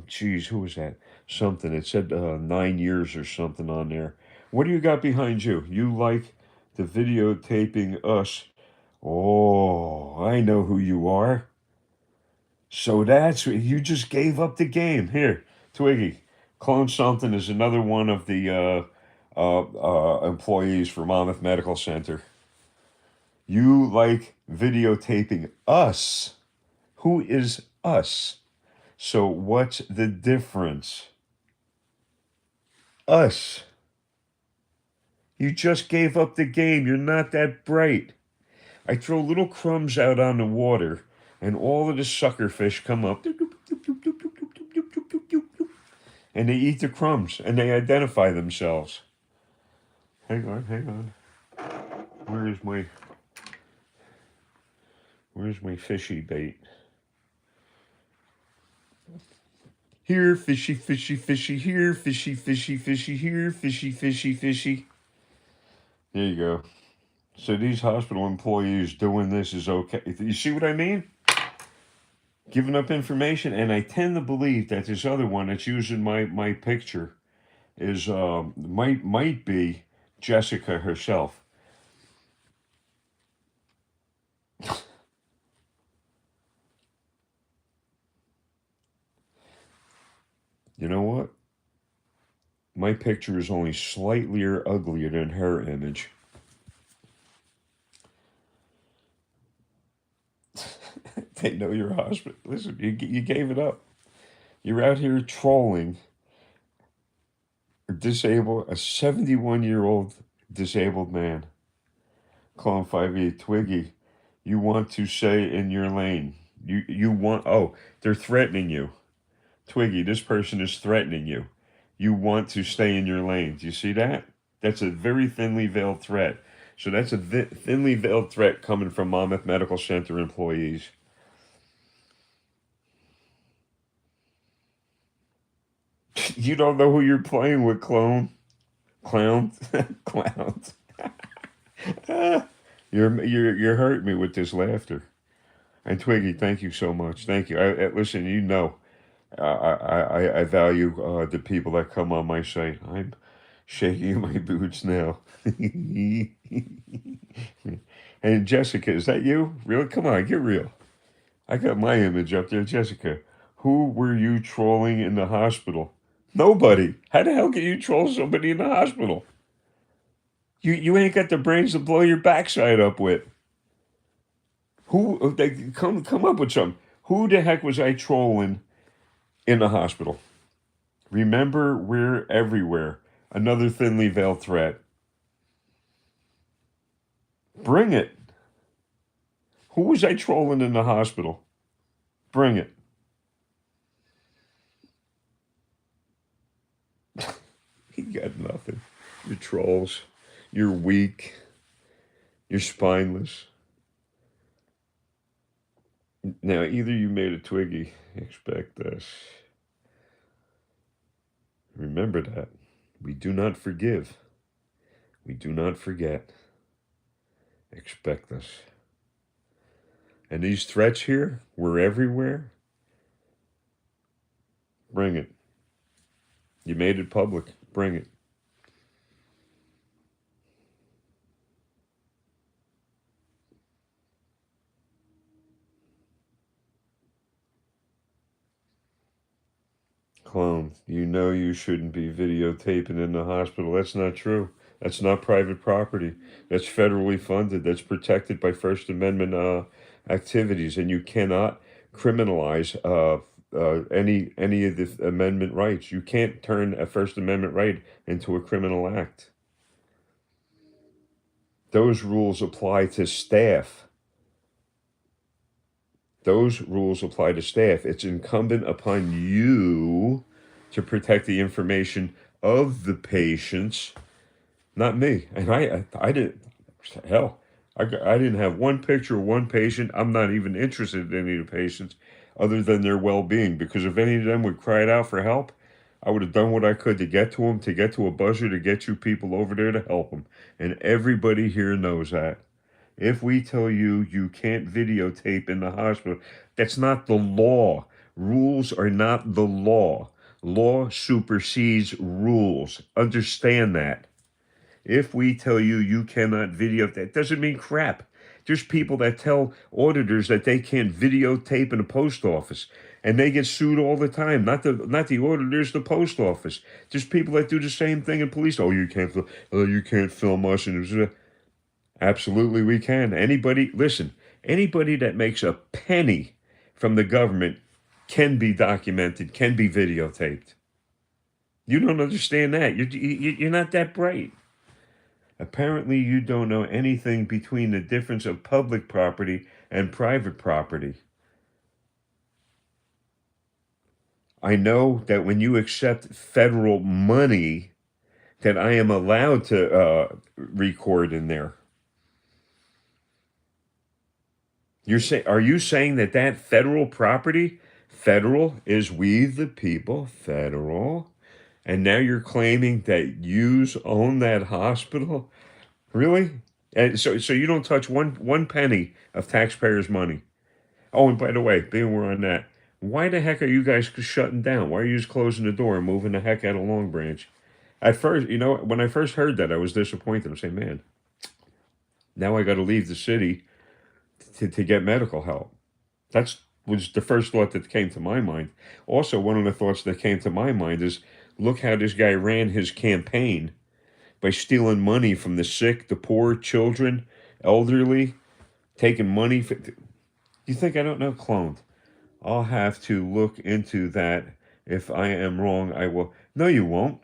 [SPEAKER 1] geez, who was that? Something it said 9 years or something on there. What do you got behind you? You like the videotaping us? Oh, I know who you are. So that's you just gave up the game. Here, Twiggy, Clone Something is another one of the employees for Monmouth Medical Center. You like videotaping us. Who is us? So what's the difference? Us. You just gave up the game. You're not that bright. I throw little crumbs out on the water, and all of the sucker fish come up, and they eat the crumbs, and they identify themselves. Hang on. Where's my fishy bait? Here, fishy, fishy, fishy, here, fishy, fishy, fishy, here, fishy, fishy, fishy. There you go. So these hospital employees doing this is okay. You see what I mean? Giving up information, and I tend to believe that this other one that's using my picture is might be Jessica herself. You know what? My picture is only slightly uglier than her image. They know you're a hospital. Listen, you gave it up. You're out here trolling a 71-year-old disabled man. Clone 5e Twiggy, you want to stay in your lane. You want, oh, they're threatening you. Twiggy, this person is threatening you. You want to stay in your lane. Do you see that? That's a very thinly veiled threat. So that's a thinly veiled threat coming from Monmouth Medical Center employees. You don't know who you're playing with, clone. Clowns. Clowns. You're hurting me with this laughter. And Twiggy, thank you so much. Thank you. Listen, you know, I value the people that come on my site. I'm shaking my boots now. And Jessica, is that you? Really? Come on, get real. I got my image up there, Jessica. Who were you trolling in the hospital? Nobody. How the hell can you troll somebody in the hospital? You ain't got the brains to blow your backside up with. Who? Come up with something. Who the heck was I trolling in the hospital? Remember, we're everywhere. Another thinly veiled threat. Bring it. Who was I trolling in the hospital? Bring it. You got nothing. You're trolls. You're weak. You're spineless. Now, either you made a Twiggy. Expect this. Remember that. We do not forgive. We do not forget. Expect this. And these threats here, we're everywhere. Bring it. You made it public. Bring it. Clone, you know you shouldn't be videotaping in the hospital. That's not true. That's not private property. That's federally funded. That's protected by First Amendment activities, and you cannot criminalize any of the amendment rights. You can't turn a First Amendment right into a criminal act. Those rules apply to staff. Those rules apply to staff. It's incumbent upon you to protect the information of the patients, not me. And I didn't, hell, I didn't have one picture of one patient. I'm not even interested in any of the patients other than their well-being, because if any of them would cry out for help, I would have done what I could to get to them, to get to a buzzer, to get you people over there to help them. And everybody here knows that. If we tell you you can't videotape in the hospital, that's not the law. Rules are not the law. Law supersedes rules. Understand that. If we tell you you cannot videotape, that doesn't mean crap. There's people that tell auditors that they can't videotape in the post office, and they get sued all the time. Not the auditors, the post office. There's people that do the same thing in police. Oh, you can't film us, and absolutely we can. Anybody that makes a penny from the government can be documented, can be videotaped. You don't understand that. You're not that bright. Apparently, you don't know anything between the difference of public property and private property. I know that when you accept federal money, that I am allowed to record in there. Are you saying that federal property, federal is we the people, federal, and now you're claiming that yous own that hospital? Really? And so you don't touch one penny of taxpayers' money. Oh, and by the way, being we're on that, why the heck are you guys shutting down? Why are you just closing the door and moving the heck out of Long Branch? At first, when I first heard that, I was disappointed. I'm saying, man, now I got to leave the city to get medical help. That's was the first thought that came to my mind. Also, one of the thoughts that came to my mind is, look how this guy ran his campaign by stealing money from the sick, the poor, children, elderly, taking money. You think I don't know? Cloned. I'll have to look into that. If I am wrong, I will. No, you won't.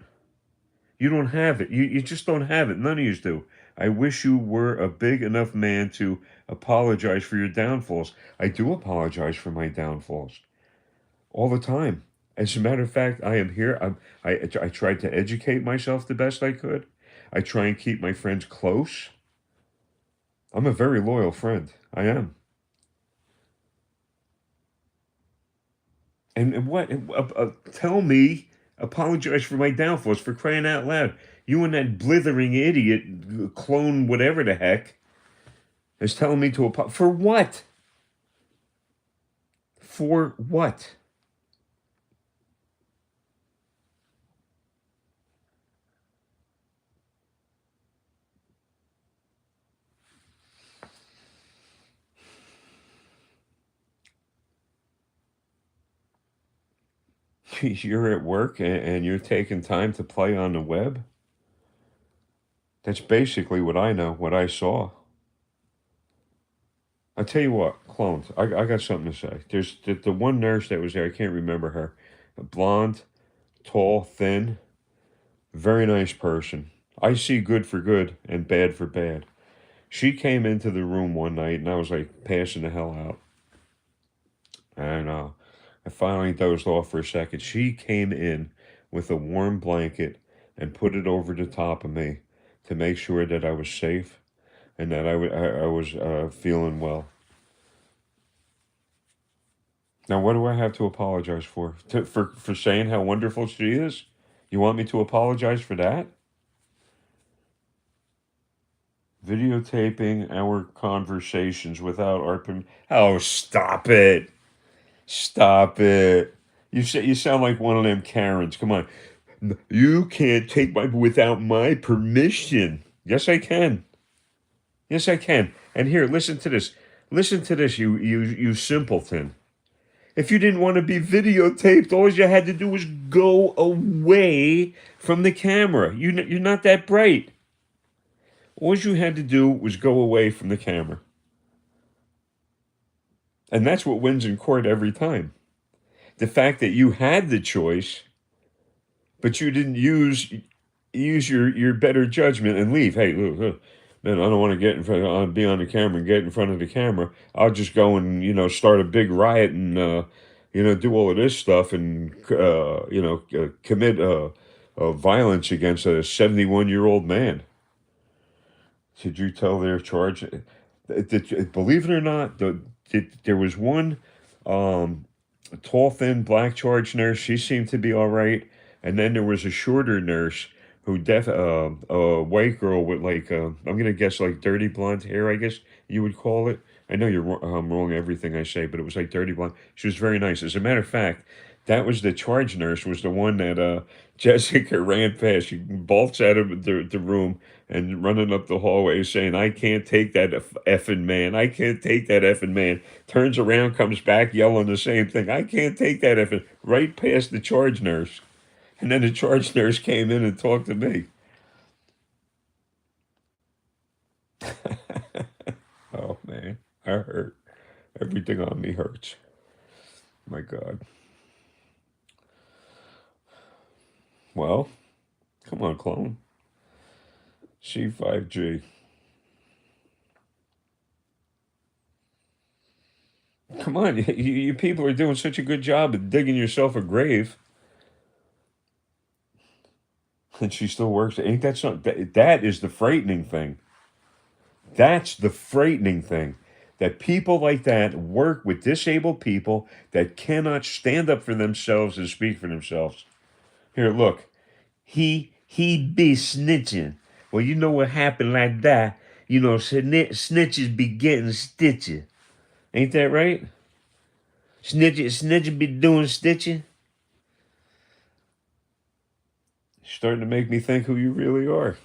[SPEAKER 1] You don't have it. You just don't have it. None of you do. I wish you were a big enough man to apologize for your downfalls. I do apologize for my downfalls all the time. As a matter of fact, I am here. I tried to educate myself the best I could. I try and keep my friends close. I'm a very loyal friend. I am. And what? Tell me, apologize for my downfalls, for crying out loud. You and that blithering idiot, clone whatever the heck, is telling me to apologize. For what? For what? You're at work and you're taking time to play on the web? That's basically what I know, what I saw. I tell you what, clones, I got something to say. There's the one nurse that was there, I can't remember her. A blonde, tall, thin, very nice person. I see good for good and bad for bad. She came into the room one night and I was like passing the hell out. And I finally dozed off for a second. She came in with a warm blanket and put it over the top of me to make sure that I was safe and that I was feeling well. Now, what do I have to apologize for? For saying how wonderful she is? You want me to apologize for that? Videotaping our conversations without our permission. Oh, stop it. Stop it. You sound like one of them Karens. Come on. You can't take my without my permission. Yes, I can. Yes, I can. And here, listen to this. Listen to this, you simpleton. If you didn't want to be videotaped, all you had to do was go away from the camera. You're not that bright. All you had to do was go away from the camera. And that's what wins in court every time. The fact that you had the choice, but you didn't use your better judgment and leave. Hey, look, man, I don't want to get in front, be on the camera and get in front of the camera. I'll just go and start a big riot and do all of this stuff and commit violence against a 71-year-old man. Did you tell their charge? Believe it or not, there was one tall, thin, black charge nurse. She seemed to be all right. And then there was a shorter nurse who a white girl with like I'm gonna guess like dirty blonde hair. I guess you would call it. I know I'm wrong everything I say, but it was like dirty blonde. She was very nice. As a matter of fact, that was the charge nurse. Was the one that Jessica ran past. She bolts out of the room and running up the hallway saying, "I can't take that effing man. I can't take that effing man." Turns around, comes back yelling the same thing. "I can't take that effing." Right past the charge nurse. And then the charge nurse came in and talked to me. Oh man, I hurt. Everything on me hurts. My God. Well, come on, clone. C5G. Come on, you people are doing such a good job of digging yourself a grave. And she still works. Ain't that something? That is the frightening thing. That's the frightening thing. That people like that work with disabled people that cannot stand up for themselves and speak for themselves. Here, look. He be snitching. Well, you know what happened like that. Snitches be getting stitches. Ain't that right? Snitches be doing stitching. Starting to make me think who you really are.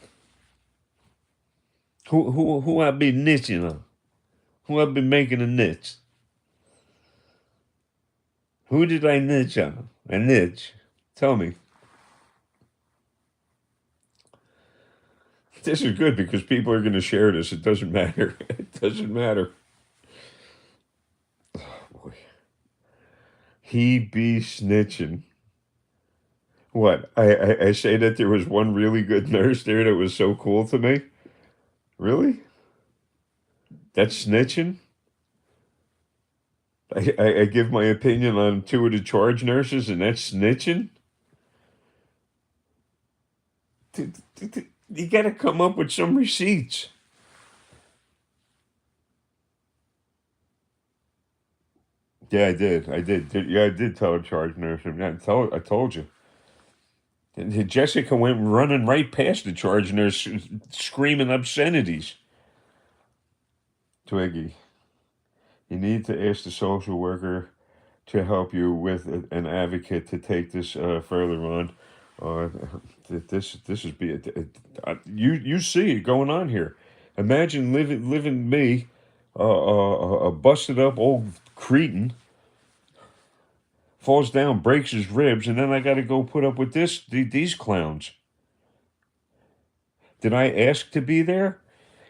[SPEAKER 1] Who I be niching on? Who I been making a niche? Who did I niche on? A niche. Tell me. This is good because people are going to share this. It doesn't matter. It doesn't matter. Boy. He be snitching. What? I say that there was one really good nurse there that was so cool to me? Really? That's snitching? I give my opinion on two of the charge nurses and that's snitching? You got to come up with some receipts. Yeah, I did. Yeah, I did tell a charge nurse. I told you. And Jessica went running right past the charge nurse, screaming obscenities. Twiggy, you need to ask the social worker to help you with an advocate to take this further on. Uh, this is you see it going on here. Imagine living me, a busted up old cretin, falls down, breaks his ribs, and then I got to go put up with these clowns. Did I ask to be there?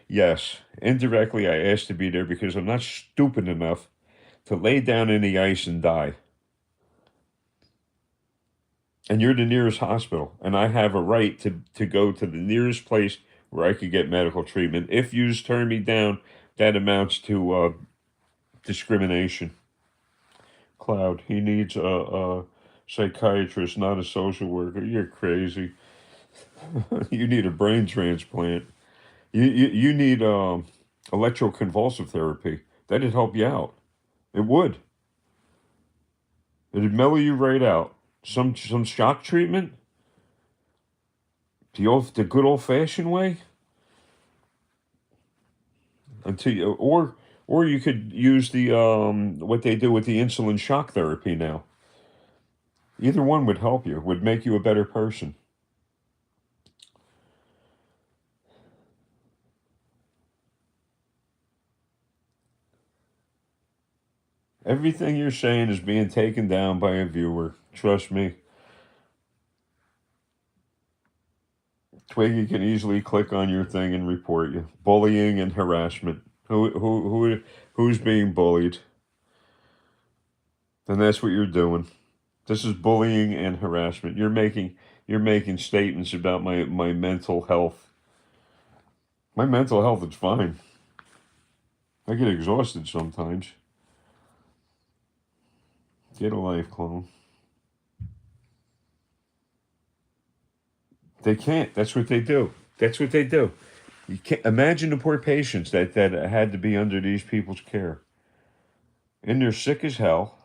[SPEAKER 1] Yes. Indirectly, I asked to be there because I'm not stupid enough to lay down in the ice and die. And you're the nearest hospital, and I have a right to go to the nearest place where I could get medical treatment. If you turn me down, that amounts to discrimination. Cloud, he needs a psychiatrist, not a social worker. You're crazy. You need a brain transplant. You need electroconvulsive therapy. That'd help you out. It would. It'd mellow you right out. Some shock treatment. The good old fashioned way. Until you, or you could use the what they do with the insulin shock therapy now. Either one would help you. Would make you a better person. Everything you're saying is being taken down by a viewer. Trust me. Twiggy can easily click on your thing and report you. Bullying and harassment. Who's being bullied? And that's what you're doing. This is bullying and harassment. You're making statements about my mental health. My mental health is fine. I get exhausted sometimes. Get a life, clone. They can't. That's what they do. That's what they do. You can't imagine the poor patients that had to be under these people's care. And they're sick as hell.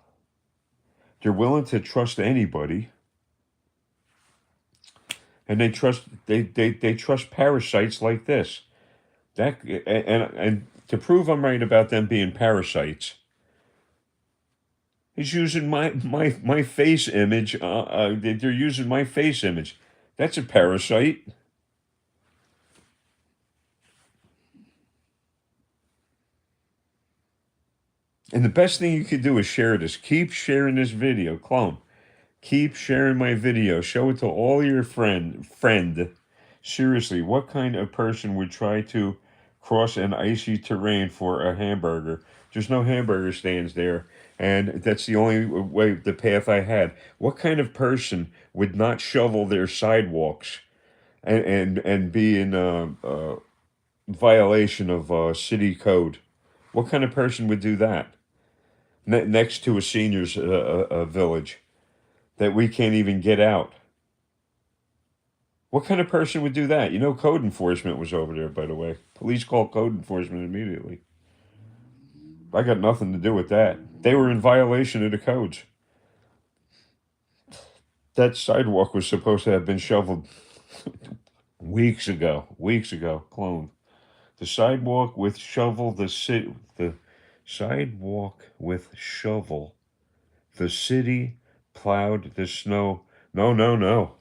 [SPEAKER 1] They're willing to trust anybody. And they trust parasites like this. And to prove I'm right about them being parasites, he's using my face image. They're using my face image. That's a parasite. And the best thing you could do is share this. Keep sharing this video, clone. Keep sharing my video. Show it to all your friend. Seriously, what kind of person would try to cross an icy terrain for a hamburger? There's no hamburger stands there, and that's the only way, the path I had. What kind of person would not shovel their sidewalks and be in violation of city code? What kind of person would do that next to a seniors village that we can't even get out? What kind of person would do that? You know, code enforcement was over there, by the way. Police called code enforcement immediately. I got nothing to do with that. They were in violation of the codes. That sidewalk was supposed to have been shoveled weeks ago. Weeks ago, clone. The sidewalk with shovel, the sidewalk with shovel. The city plowed the snow. No, no, no.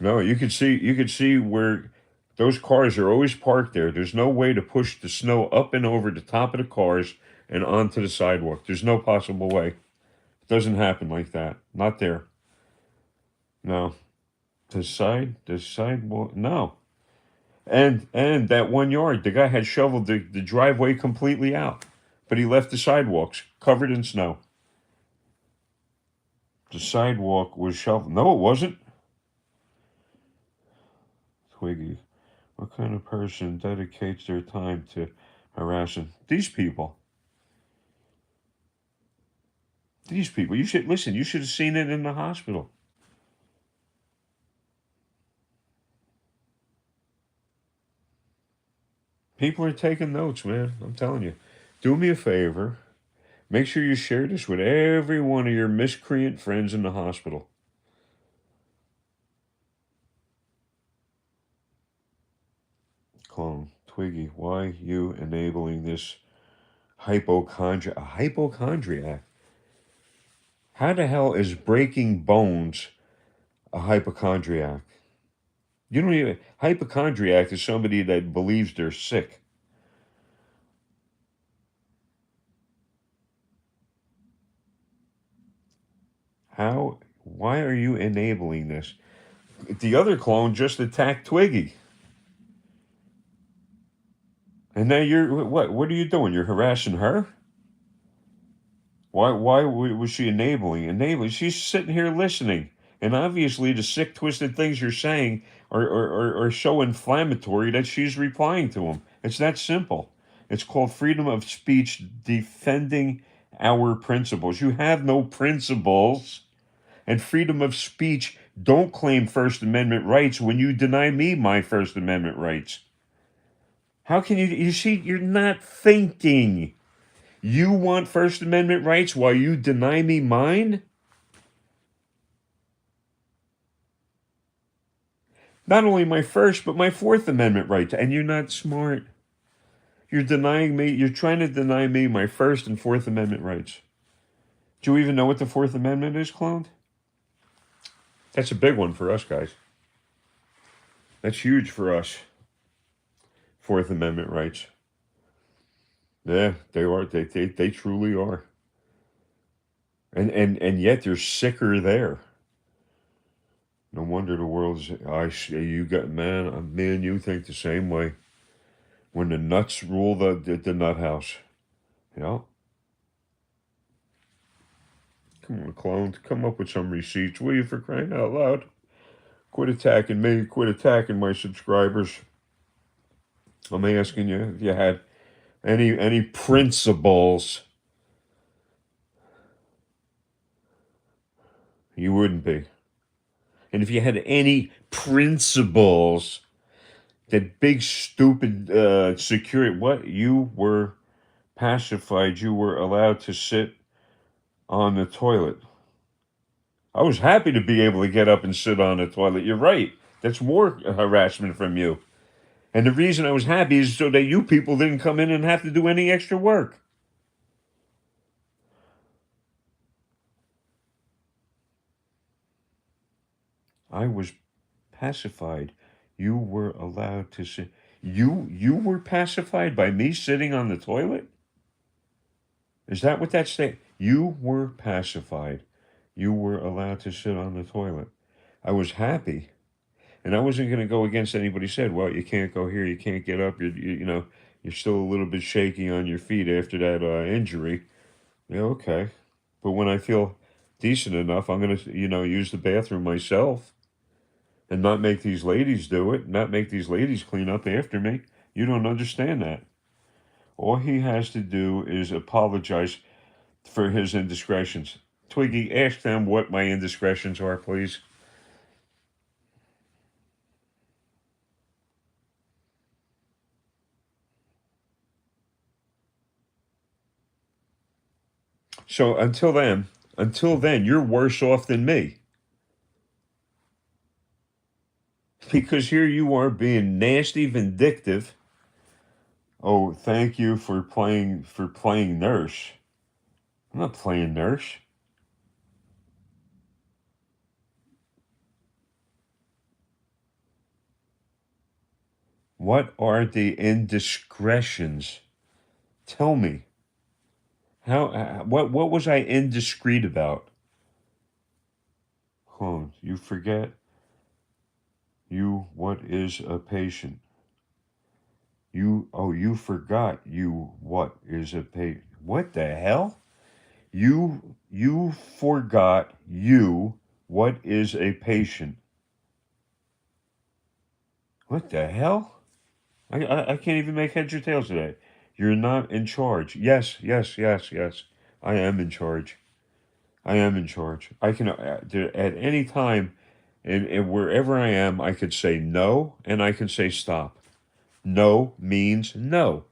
[SPEAKER 1] No, you could see where those cars are always parked there. There's no way to push the snow up and over the top of the cars and onto the sidewalk. There's no possible way. It doesn't happen like that. Not there. No. The sidewalk. No. And that 1 yard, the guy had shoveled the driveway completely out, but he left the sidewalks covered in snow. The sidewalk was shoveled. No, it wasn't. Twiggy. What kind of person dedicates their time to harassing these people? These people. You should listen. You should have seen it in the hospital. People are taking notes, man. I'm telling you. Do me a favor. Make sure you share this with every one of your miscreant friends in the hospital. Clone. Twiggy, why you enabling this a hypochondriac? How the hell is breaking bones a hypochondriac? You don't even hypochondriac is somebody that believes they're sick. How? Why are you enabling this? The other clone just attacked Twiggy, and now you're what? What are you doing? You're harassing her. Why? Why was she enabling? Enabling? She's sitting here listening, and obviously the sick, twisted things you're saying are so inflammatory that she's replying to them. It's that simple. It's called freedom of speech, defending our principles. You have no principles. And freedom of speech don't claim First Amendment rights when you deny me my First Amendment rights. How can you see, you're not thinking. You want First Amendment rights while you deny me mine? Not only my First, but my Fourth Amendment rights. And you're not smart. You're trying to deny me my First and Fourth Amendment rights. Do you even know what the Fourth Amendment is, cloned? That's a big one for us guys. That's huge for us. Fourth Amendment rights. Yeah, they are. They truly are. And yet they're sicker there. No wonder the world's. You got man. You think the same way. When the nuts rule the nut house. Yeah. Come on, clones. Come up with some receipts, will you? For crying out loud. Quit attacking me. Quit attacking my subscribers. I'm asking you if you had any principles. You wouldn't be. And if you had any principles, that big stupid security, what, you were pacified, you were allowed to sit on the toilet. I was happy to be able to get up and sit on the toilet. You're right. That's more harassment from you. And the reason I was happy is so that you people didn't come in and have to do any extra work. I was pacified. You were allowed to sit. You were pacified by me sitting on the toilet? Is that what that's saying? You were pacified. You were allowed to sit on the toilet. I was happy, and I wasn't going to go against anybody said, well, you can't go here, you can't get up, you're still a little bit shaky on your feet after that injury. Yeah, okay. But when I feel decent enough, I'm going to, use the bathroom myself and not make these ladies do it, not make these ladies clean up after me. You don't understand that. All he has to do is apologize for his indiscretions. Twiggy, ask them what my indiscretions are, please. So until then, you're worse off than me. Because here you are being nasty, vindictive. Oh, thank you for playing nurse. I'm not playing nurse. What are the indiscretions? Tell me. What was I indiscreet about? You forget. What is a patient? You forgot. What is a patient? What the hell? You forgot. What is a patient? What the hell? I can't even make heads or tails today. You're not in charge. Yes, yes, yes, yes. I am in charge. I am in charge. I can, at any time, and wherever I am, I could say no and I can say stop. No means no.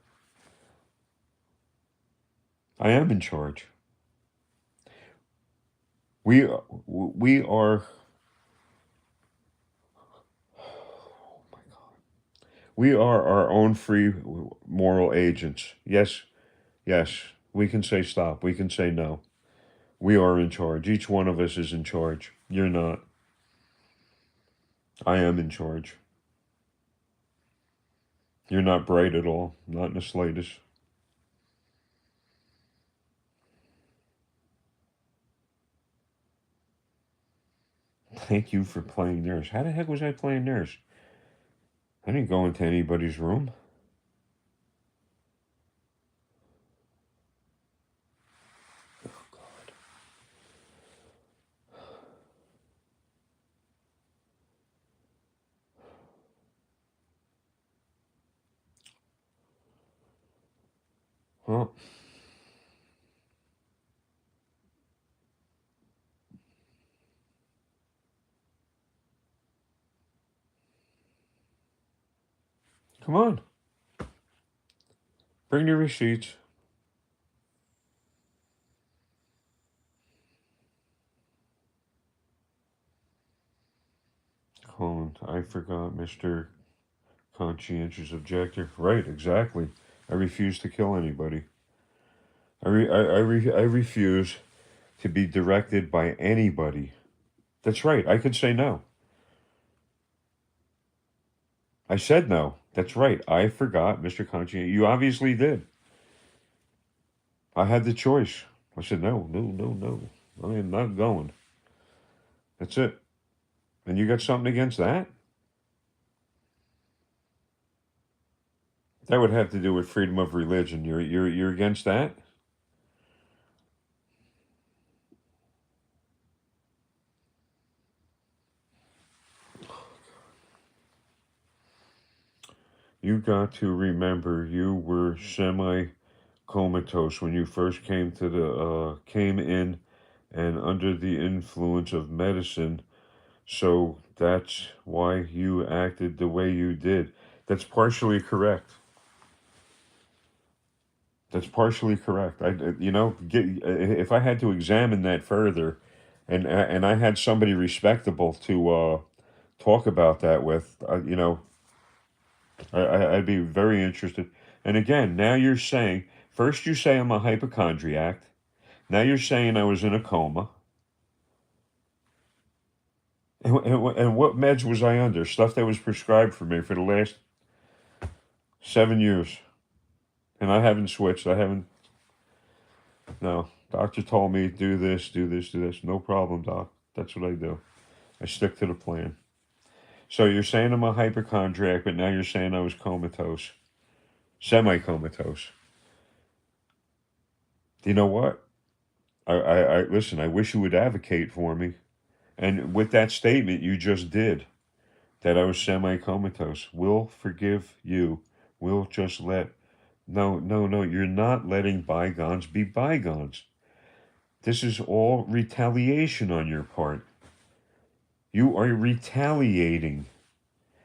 [SPEAKER 1] I am in charge. We are. We are our own free moral agents. Yes, yes. We can say stop. We can say no. We are in charge. Each one of us is in charge. You're not. I am in charge. You're not bright at all. Not in the slightest. Thank you for playing nurse. How the heck was I playing nurse? I didn't go into anybody's room. Oh, God. Well, come on. Bring your receipts. Colin, I forgot, Mr. Conscientious Objector. Right, exactly. I refuse to kill anybody. I refuse to be directed by anybody. That's right. I could say no. I said no. That's right. I forgot, Mr. Conscientious. You obviously did. I had the choice. I said no, no, no, no. I am not going. That's it. And you got something against that? That would have to do with freedom of religion. You're against that? You got to remember you were semi comatose when you first came in and under the influence of medicine. So that's why you acted the way you did. That's partially correct. That's partially correct. If I had to examine that further, and I had somebody respectable to talk about that with, I'd be very interested. And again, now you're saying first you say I'm a hypochondriac. Now you're saying I was in a coma. And what meds was I under? Stuff that was prescribed for me for the last 7 years. And I haven't switched. I haven't. No. Doctor told me do this, do this, do this. No problem, doc. That's what I do. I stick to the plan. So you're saying I'm a hypochondriac, but now you're saying I was comatose, semi-comatose. You know what? I listen. I wish you would advocate for me. And with that statement you just did, that I was semi-comatose, we'll forgive you. We'll just let. No, no, no. You're not letting bygones be bygones. This is all retaliation on your part. You are retaliating.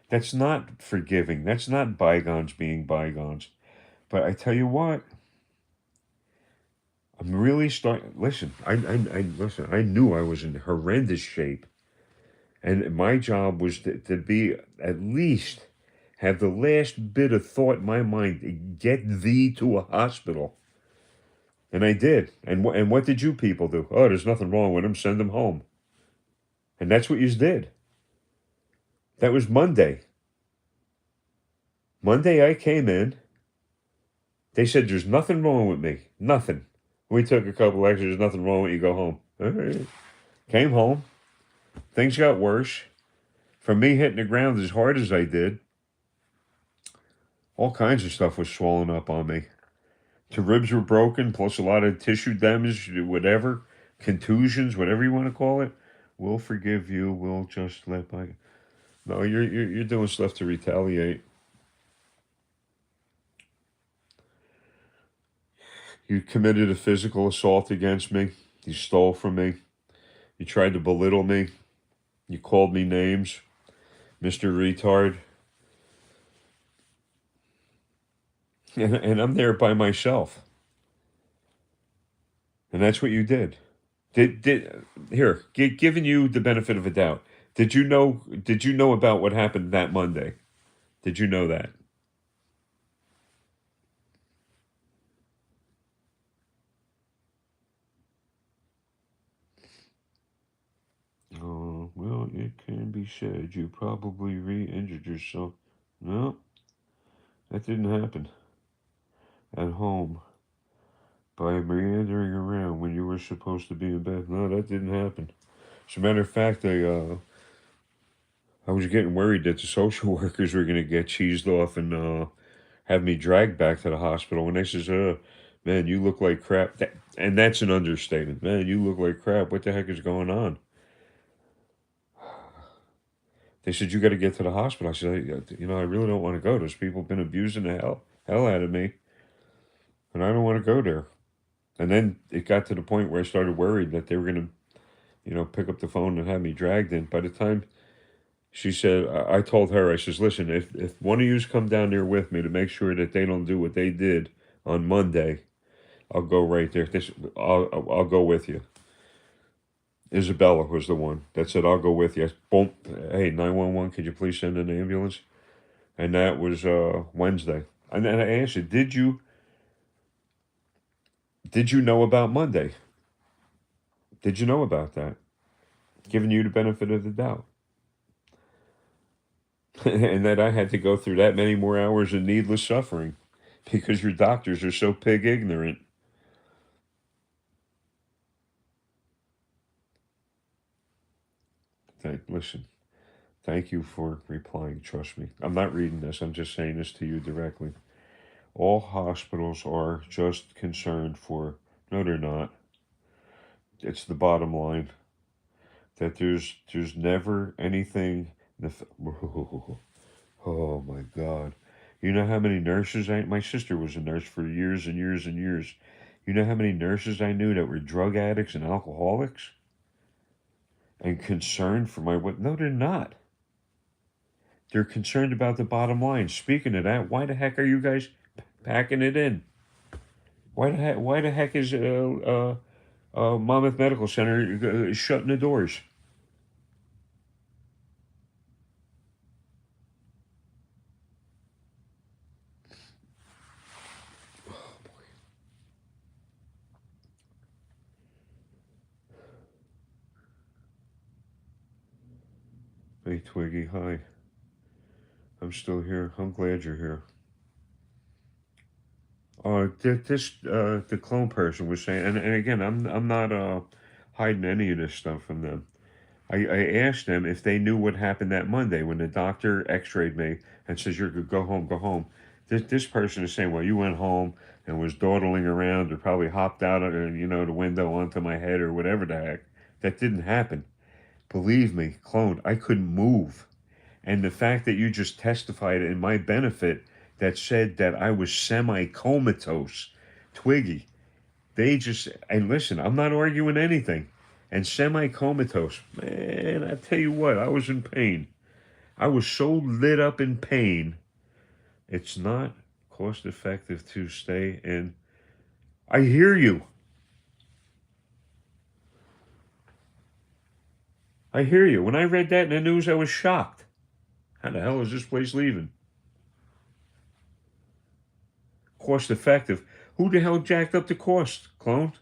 [SPEAKER 1] That's not forgiving. That's not bygones being bygones. But I tell you what, I'm really starting. Listen, listen. I knew I was in horrendous shape, and my job was to be at least have the last bit of thought in my mind to get thee to a hospital, and I did. And what did you people do? Oh, there's nothing wrong with him. Send him home. And that's what you did. That was Monday. Monday I came in. They said there's nothing wrong with me. Nothing. We took a couple extras. There's nothing wrong with you. Go home. All right. Came home. Things got worse. From me hitting the ground as hard as I did, all kinds of stuff was swollen up on me. The ribs were broken, plus a lot of tissue damage, whatever, contusions, whatever you want to call it. We'll forgive you. We'll just let by. No, you're doing stuff to retaliate. You committed a physical assault against me. You stole from me. You tried to belittle me. You called me names, Mr. Retard. And I'm there by myself. And that's what you did. Did here, giving you the benefit of a doubt. Did you know about what happened that Monday? Did you know that? Oh, well, it can be said you probably re-injured yourself. No, that didn't happen. At home, by meandering around when you were supposed to be in bed. No, that didn't happen. As a matter of fact, I was getting worried that the social workers were going to get cheesed off and have me dragged back to the hospital. And they says, man, you look like crap. And that's an understatement. Man, you look like crap. What the heck is going on? They said, you got to get to the hospital. I said, I really don't want to go. Those people have been abusing the hell out of me. And I don't want to go there. And then it got to the point where I started worried that they were going to, pick up the phone and have me dragged in. By the time she said, I told her, I says, listen, if one of yous come down there with me to make sure that they don't do what they did on Monday, I'll go right there. I'll go with you. Isabella was the one that said, I'll go with you. Boom. Hey, 911, could you please send an ambulance? And that was Wednesday. And then I asked her, did you know about Monday? Did you know about that? Giving you the benefit of the doubt. And that I had to go through that many more hours of needless suffering because your doctors are so pig ignorant. Listen, thank you for replying. Trust me. I'm not reading this. I'm just saying this to you directly. All hospitals are just concerned for. No, they're not. It's the bottom line that there's never anything. Oh my God. You know how many nurses my sister was a nurse for years and years and years. You know how many nurses I knew that were drug addicts and alcoholics? And concerned for my what? No, they're not. They're concerned about the bottom line. Speaking of that, why the heck are you guys packing it in? Why the heck is Monmouth Medical Center shutting the doors? Hey, Twiggy, hi. I'm still here. I'm glad you're here. The clone person was saying, and again, I'm not hiding any of this stuff from them. I asked them if they knew what happened that Monday when the doctor X-rayed me and says you're good, go home, go home. This person is saying, well, you went home and was dawdling around or probably hopped out of the window onto my head or whatever the heck. That didn't happen. Believe me, clone, I couldn't move. And the fact that you just testified in my benefit that said that I was semi-comatose, Twiggy, and listen, I'm not arguing anything. And semi-comatose, man, I tell you what, I was in pain. I was so lit up in pain. It's not cost effective to stay in. I hear you. I hear you. When I read that in the news, I was shocked. How the hell is this place leaving? Cost effective. Who the hell jacked up the cost, clone?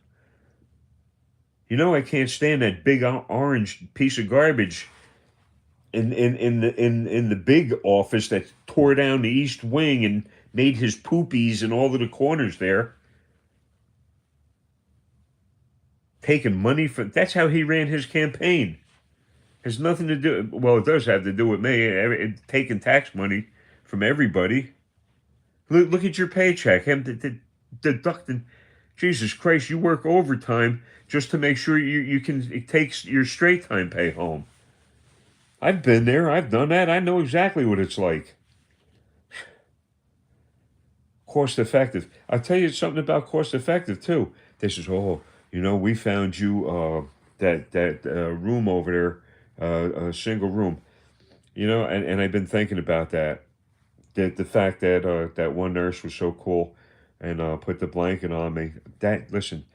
[SPEAKER 1] You know I can't stand that big orange piece of garbage in the big office that tore down the East Wing and made his poopies in all of the corners there, taking money from. That's how he ran his campaign. Has nothing to do. Well, it does have to do with me taking tax money from everybody. Look at your paycheck. Him deducting. Jesus Christ, you work overtime just to make sure you can it takes your straight time pay home. I've been there. I've done that. I know exactly what it's like. Cost effective. I'll tell you something about cost effective too. This is we found you that room over there, a single room. And I've been thinking about that. The fact that that one nurse was so cool and put the blanket on me. That listen,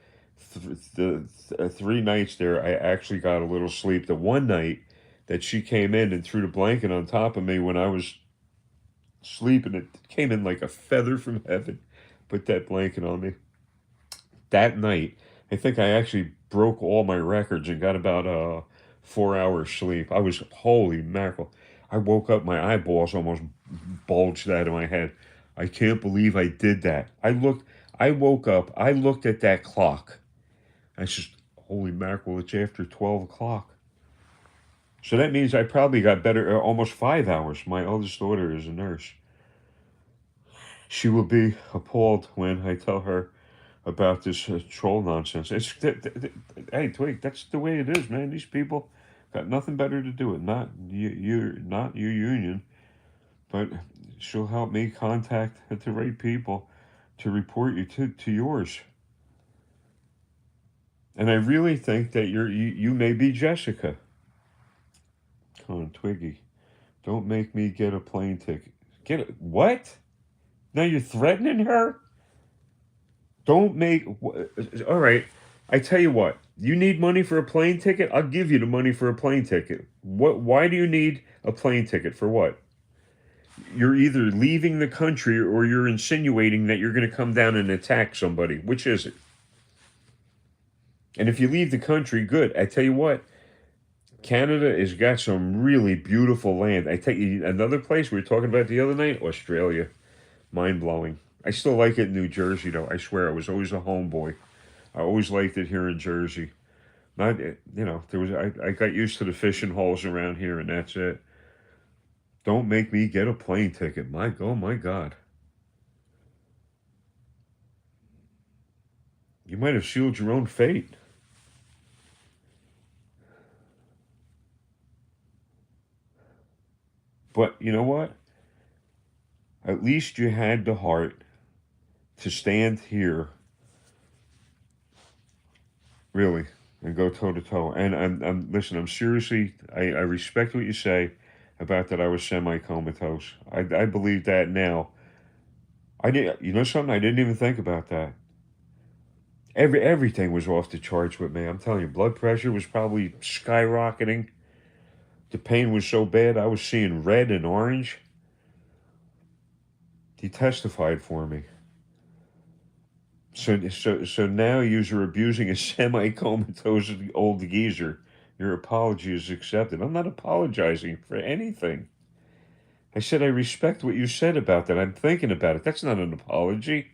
[SPEAKER 1] the 3 nights there, I actually got a little sleep. The one night that she came in and threw the blanket on top of me when I was sleeping, it came in like a feather from heaven. Put that blanket on me. That night, I think I actually broke all my records and got about 4 hours sleep. I was holy mackerel. I woke up, my eyeballs almost bulged out of my head. I can't believe I did that. I woke up, I looked at that clock. I just, holy mackerel, it's after 12 o'clock. So that means I probably got better, almost 5 hours. My oldest daughter is a nurse. She will be appalled when I tell her about this troll nonsense. Hey, Twig, that's the way it is, man. These people got nothing better to do. Not not your union, but she'll help me contact the right people to report you to yours. And I really think that you may be Jessica. Come on, Twiggy, don't make me get a plane ticket. Get it? What? Now you're threatening her? Don't make. All right. I tell you what. You need money for a plane ticket? I'll give you the money for a plane ticket. What? Why do you need a plane ticket for what? You're either leaving the country or you're insinuating that you're going to come down and attack somebody. Which is it? And if you leave the country, good. I tell you what. Canada has got some really beautiful land. I tell you another place we were talking about the other night, Australia. Mind blowing. I still like it in New Jersey, though. I swear, I was always a homeboy. I always liked it here in Jersey. Not, there was I got used to the fishing holes around here, and that's it. Don't make me get a plane ticket. Oh my God. You might have sealed your own fate. But you know what? At least you had the heart to stand here, really, and go toe to toe. And listen. I'm seriously. I respect what you say about that. I was semi comatose. I believe that now. I did. You know something? I didn't even think about that. Everything was off the charts with me. I'm telling you, blood pressure was probably skyrocketing. The pain was so bad, I was seeing red and orange. He testified for me. So now you're abusing a semi-comatose old geezer. Your apology is accepted. I'm not apologizing for anything. I said I respect what you said about that. I'm thinking about it. That's not an apology.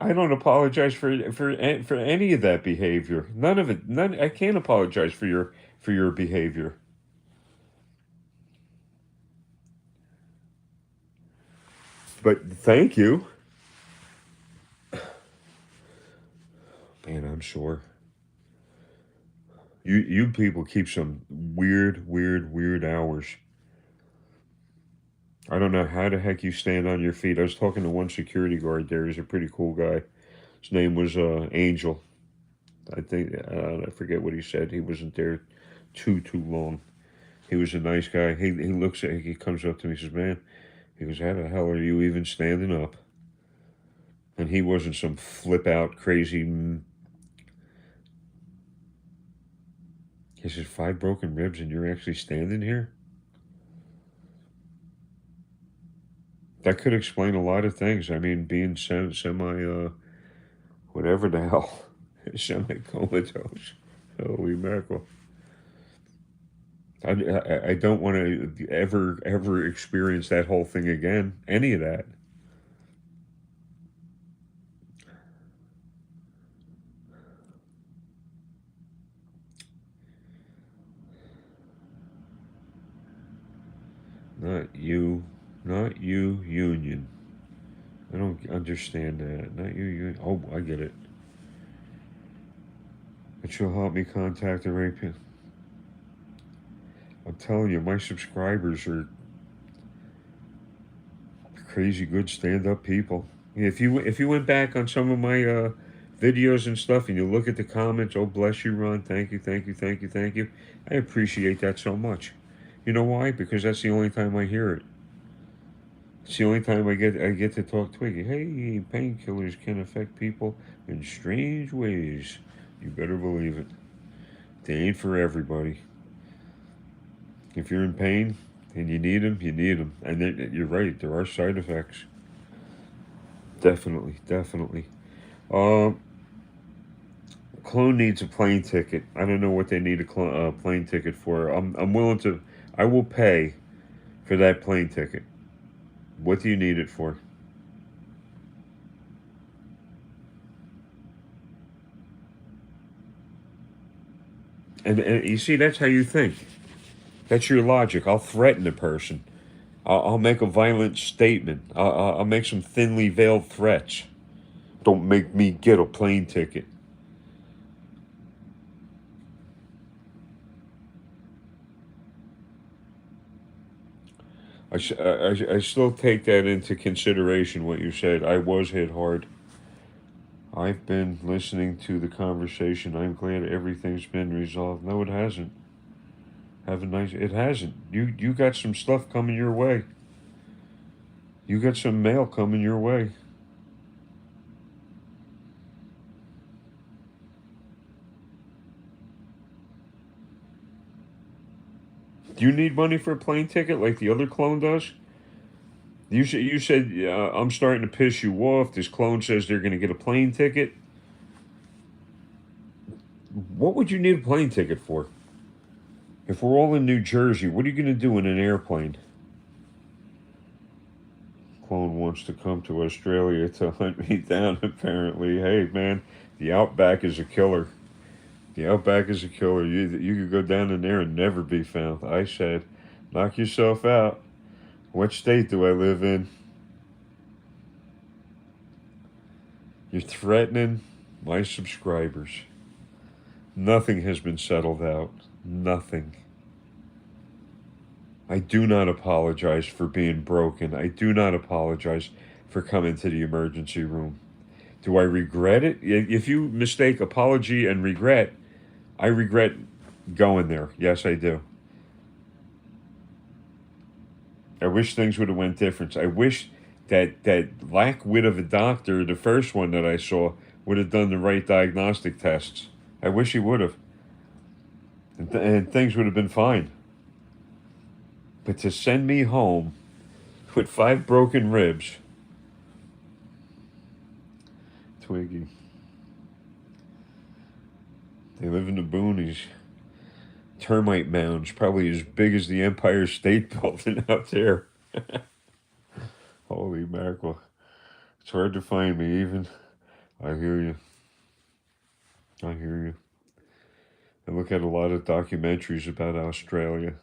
[SPEAKER 1] I don't apologize for any of that behavior. None of it. None. I can't apologize for your behavior. But thank you. Man, I'm sure. You people keep some weird hours. I don't know how the heck you stand on your feet. I was talking to one security guard there. He's a pretty cool guy. His name was Angel. I think I forget what he said. He wasn't there too long. He was a nice guy. He comes up to me and says, "Man," he goes, "How the hell are you even standing up?" And he wasn't some flip out crazy. He says, "5 broken ribs and you're actually standing here?" That could explain a lot of things. I mean, being semi, whatever the hell, semi comatose. Holy mackerel. I don't want to ever experience that whole thing again. Any of that. Not you, not you, Union. I don't understand that. Not you, Union. Oh, I get it. It will help me contact the right people. I'm telling you, my subscribers are crazy good stand-up people. If you went back on some of my videos and stuff, and you look at the comments, oh bless you, Ron. Thank you, thank you, thank you, thank you. I appreciate that so much. You know why? Because that's the only time I hear it. It's the only time I get to talk Twiggy. Hey, painkillers can affect people in strange ways. You better believe it. They ain't for everybody. If you're in pain and you need them, you need them. And you're right. There are side effects. Definitely, definitely. Um, Clone needs a plane ticket. I don't know what they need a plane ticket for. I'm willing to. I will pay for that plane ticket. What do you need it for? And you see, that's how you think. That's your logic. I'll threaten a person. I'll make a violent statement. I'll make some thinly veiled threats. Don't make me get a plane ticket. I still take that into consideration, what you said. I was hit hard. I've been listening to the conversation. I'm glad everything's been resolved. No, it hasn't. Have a nice. It hasn't. You got some stuff coming your way. You got some mail coming your way. Do you need money for a plane ticket like the other clone does? You said I'm starting to piss you off. This clone says they're going to get a plane ticket. What would you need a plane ticket for? If we're all in New Jersey, what are you going to do in an airplane? Clone wants to come to Australia to hunt me down, apparently. Hey, man, the Outback is a killer. The Outback is a killer. You could go down in there and never be found. I said, knock yourself out. What state do I live in? You're threatening my subscribers. Nothing has been settled out. Nothing. I do not apologize for being broken. I do not apologize for coming to the emergency room. Do I regret it? If you mistake apology and regret, I regret going there. Yes, I do. I wish things would have went different. I wish that lack wit of a doctor, the first one that I saw, would have done the right diagnostic tests. I wish he would have, and things would have been fine. But to send me home with 5 broken ribs, Twiggy, they live in the boonies. Termite mounds, probably as big as the Empire State Building out there. Holy mackerel. It's hard to find me even. I hear you. I hear you. I look at a lot of documentaries about Australia.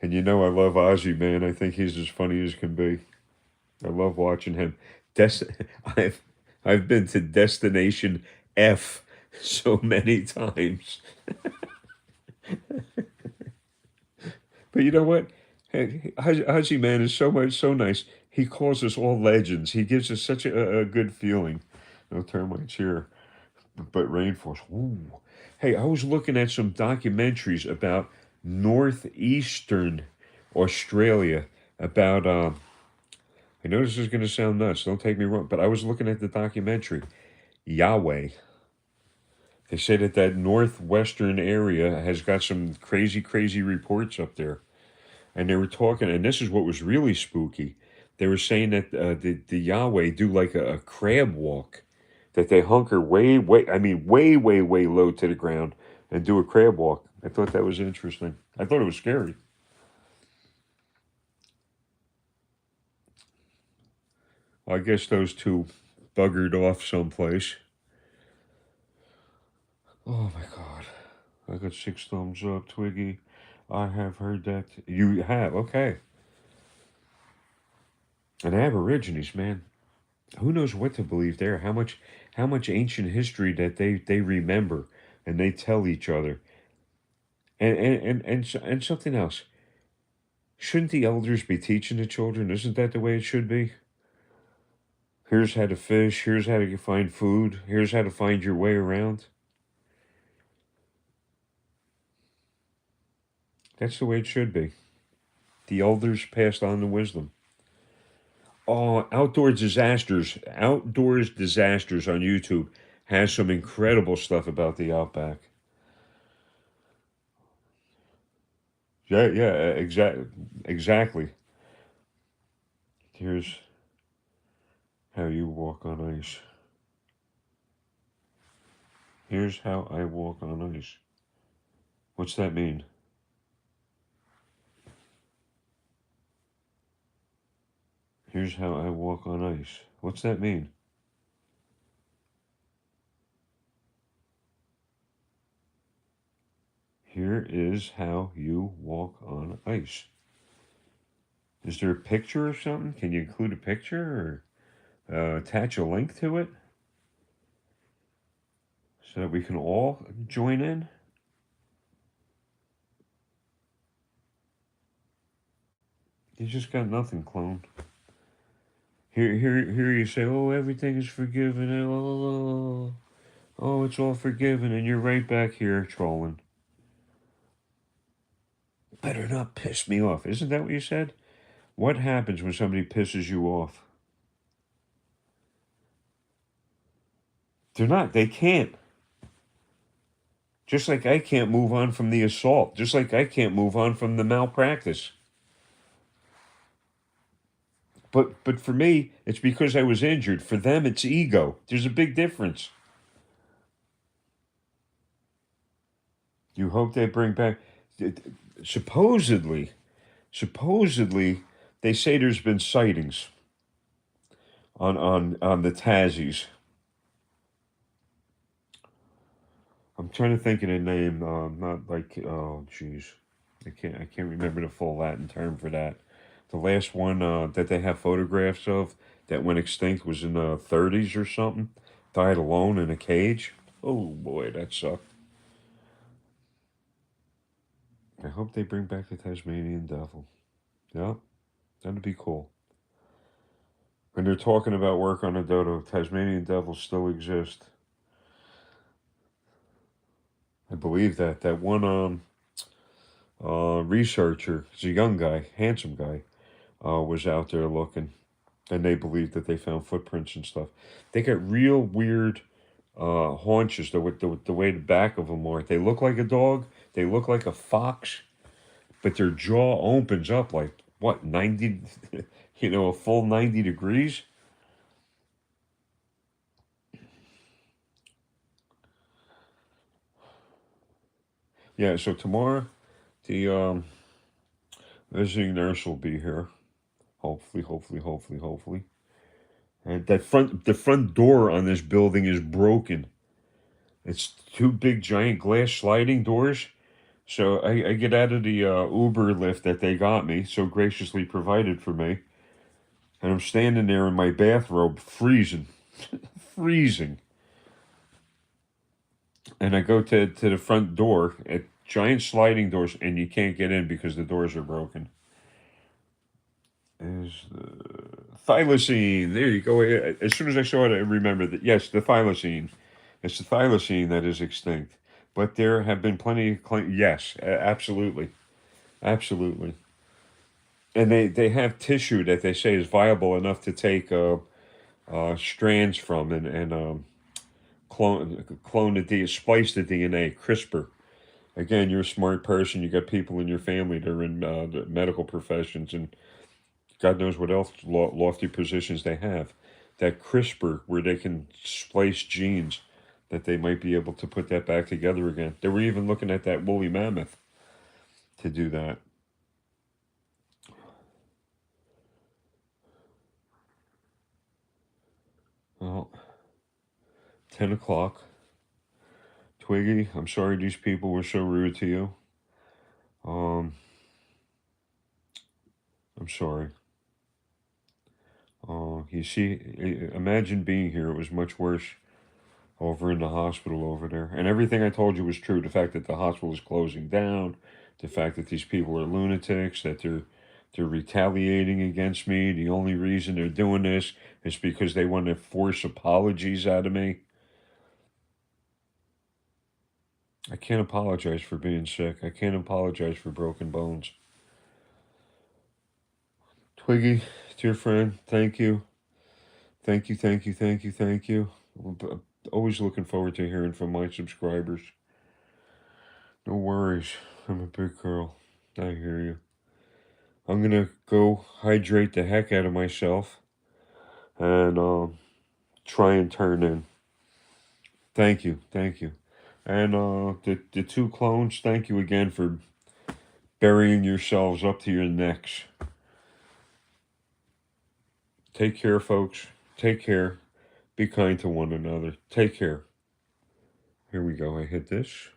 [SPEAKER 1] And you know I love Ozzy, man. I think he's as funny as can be. I love watching him. I've I've been to Destination F so many times. But you know what? Hey, Ozzy, man, is so nice. He calls us all legends. He gives us such a good feeling. No termites here, but rainforest. Ooh. Hey, I was looking at some documentaries about northeastern Australia. About I know this is going to sound nuts. Don't take me wrong, but I was looking at the documentary Yahweh. They say that northwestern area has got some crazy reports up there, and they were talking. And this is what was really spooky. They were saying that the Yahweh do like a crab walk, that they hunker way, I mean, way low to the ground and do a crab walk. I thought that was interesting. I thought it was scary. I guess those two buggered off someplace. Oh my God. I got 6 thumbs up, Twiggy. I have heard that. You have, okay. And Aborigines, man. Who knows what to believe there? How much ancient history that they remember and they tell each other. And something else. Shouldn't the elders be teaching the children? Isn't that the way it should be? Here's how to fish. Here's how to find food. Here's how to find your way around. That's the way it should be. The elders passed on the wisdom. Oh, Outdoors Disasters on YouTube has some incredible stuff about the outback. Yeah, yeah, exactly. Here's how you walk on ice. Here's how I walk on ice. What's that mean? Here's how I walk on ice. What's that mean? Here is how you walk on ice. Is there a picture or something? Can you include a picture or attach a link to it so that we can all join in? You just got nothing, clone. Here you say, oh, everything is forgiven. Oh, it's all forgiven. And you're right back here trolling. Better not piss me off. Isn't that what you said? What happens when somebody pisses you off? They're not. They can't. Just like I can't move on from the assault. Just like I can't move on from the malpractice. But for me, it's because I was injured. For them, it's ego. There's a big difference. You hope they bring back. Supposedly, supposedly, they say there's been sightings on the Tassies. I'm trying to think of the name. Not like jeez, I can't remember the full Latin term for that. The last one that they have photographs of that went extinct was in the 30s or something. Died alone in a cage. Oh boy, that sucked. I hope they bring back the Tasmanian devil. Yeah, that'd be cool. When they're talking about work on a dodo, Tasmanian devils still exist. I believe that one researcher, he's a young guy, handsome guy, was out there looking, and they believe that they found footprints and stuff. They got real weird haunches. The way the back of them are. They look like a dog. They look like a fox, but their jaw opens up like what 90, a full 90 degrees. Yeah. So tomorrow, the visiting nurse will be here. Hopefully, hopefully, hopefully, hopefully. And the front door on this building is broken. It's two big giant glass sliding doors. So I get out of the Uber lift that they got me, so graciously provided for me, and I'm standing there in my bathrobe, freezing, freezing. And I go to the front door at giant sliding doors, and you can't get in because the doors are broken. Is the thylacine? There you go. As soon as I saw it, I remembered that yes, the thylacine. It's the thylacine that is extinct. But there have been plenty of yes, absolutely, absolutely. And they have tissue that they say is viable enough to take strands from and clone splice the DNA, CRISPR. Again, you're a smart person. You got people in your family that are in the medical professions, and God knows what else lofty positions they have. That CRISPR, where they can splice genes that they might be able to put that back together again. They were even looking at that woolly mammoth to do that. Well, 10 o'clock. Twiggy, I'm sorry these people were so rude to you. I'm sorry. You see, imagine being here. It was much worse over in the hospital over there. And everything I told you was true. The fact that the hospital is closing down, the fact that these people are lunatics, that they're retaliating against me. The only reason they're doing this is because they want to force apologies out of me. I can't apologize for being sick. I can't apologize for broken bones. Twiggy, dear friend, thank you. Thank you, thank you, thank you, thank you. Always looking forward to hearing from my subscribers. No worries. I'm a big girl. I hear you. I'm gonna go hydrate the heck out of myself and try and turn in. Thank you, thank you. And the two clones, thank you again for burying yourselves up to your necks. Take care, folks. Take care. Be kind to one another. Take care. Here we go. I hit this.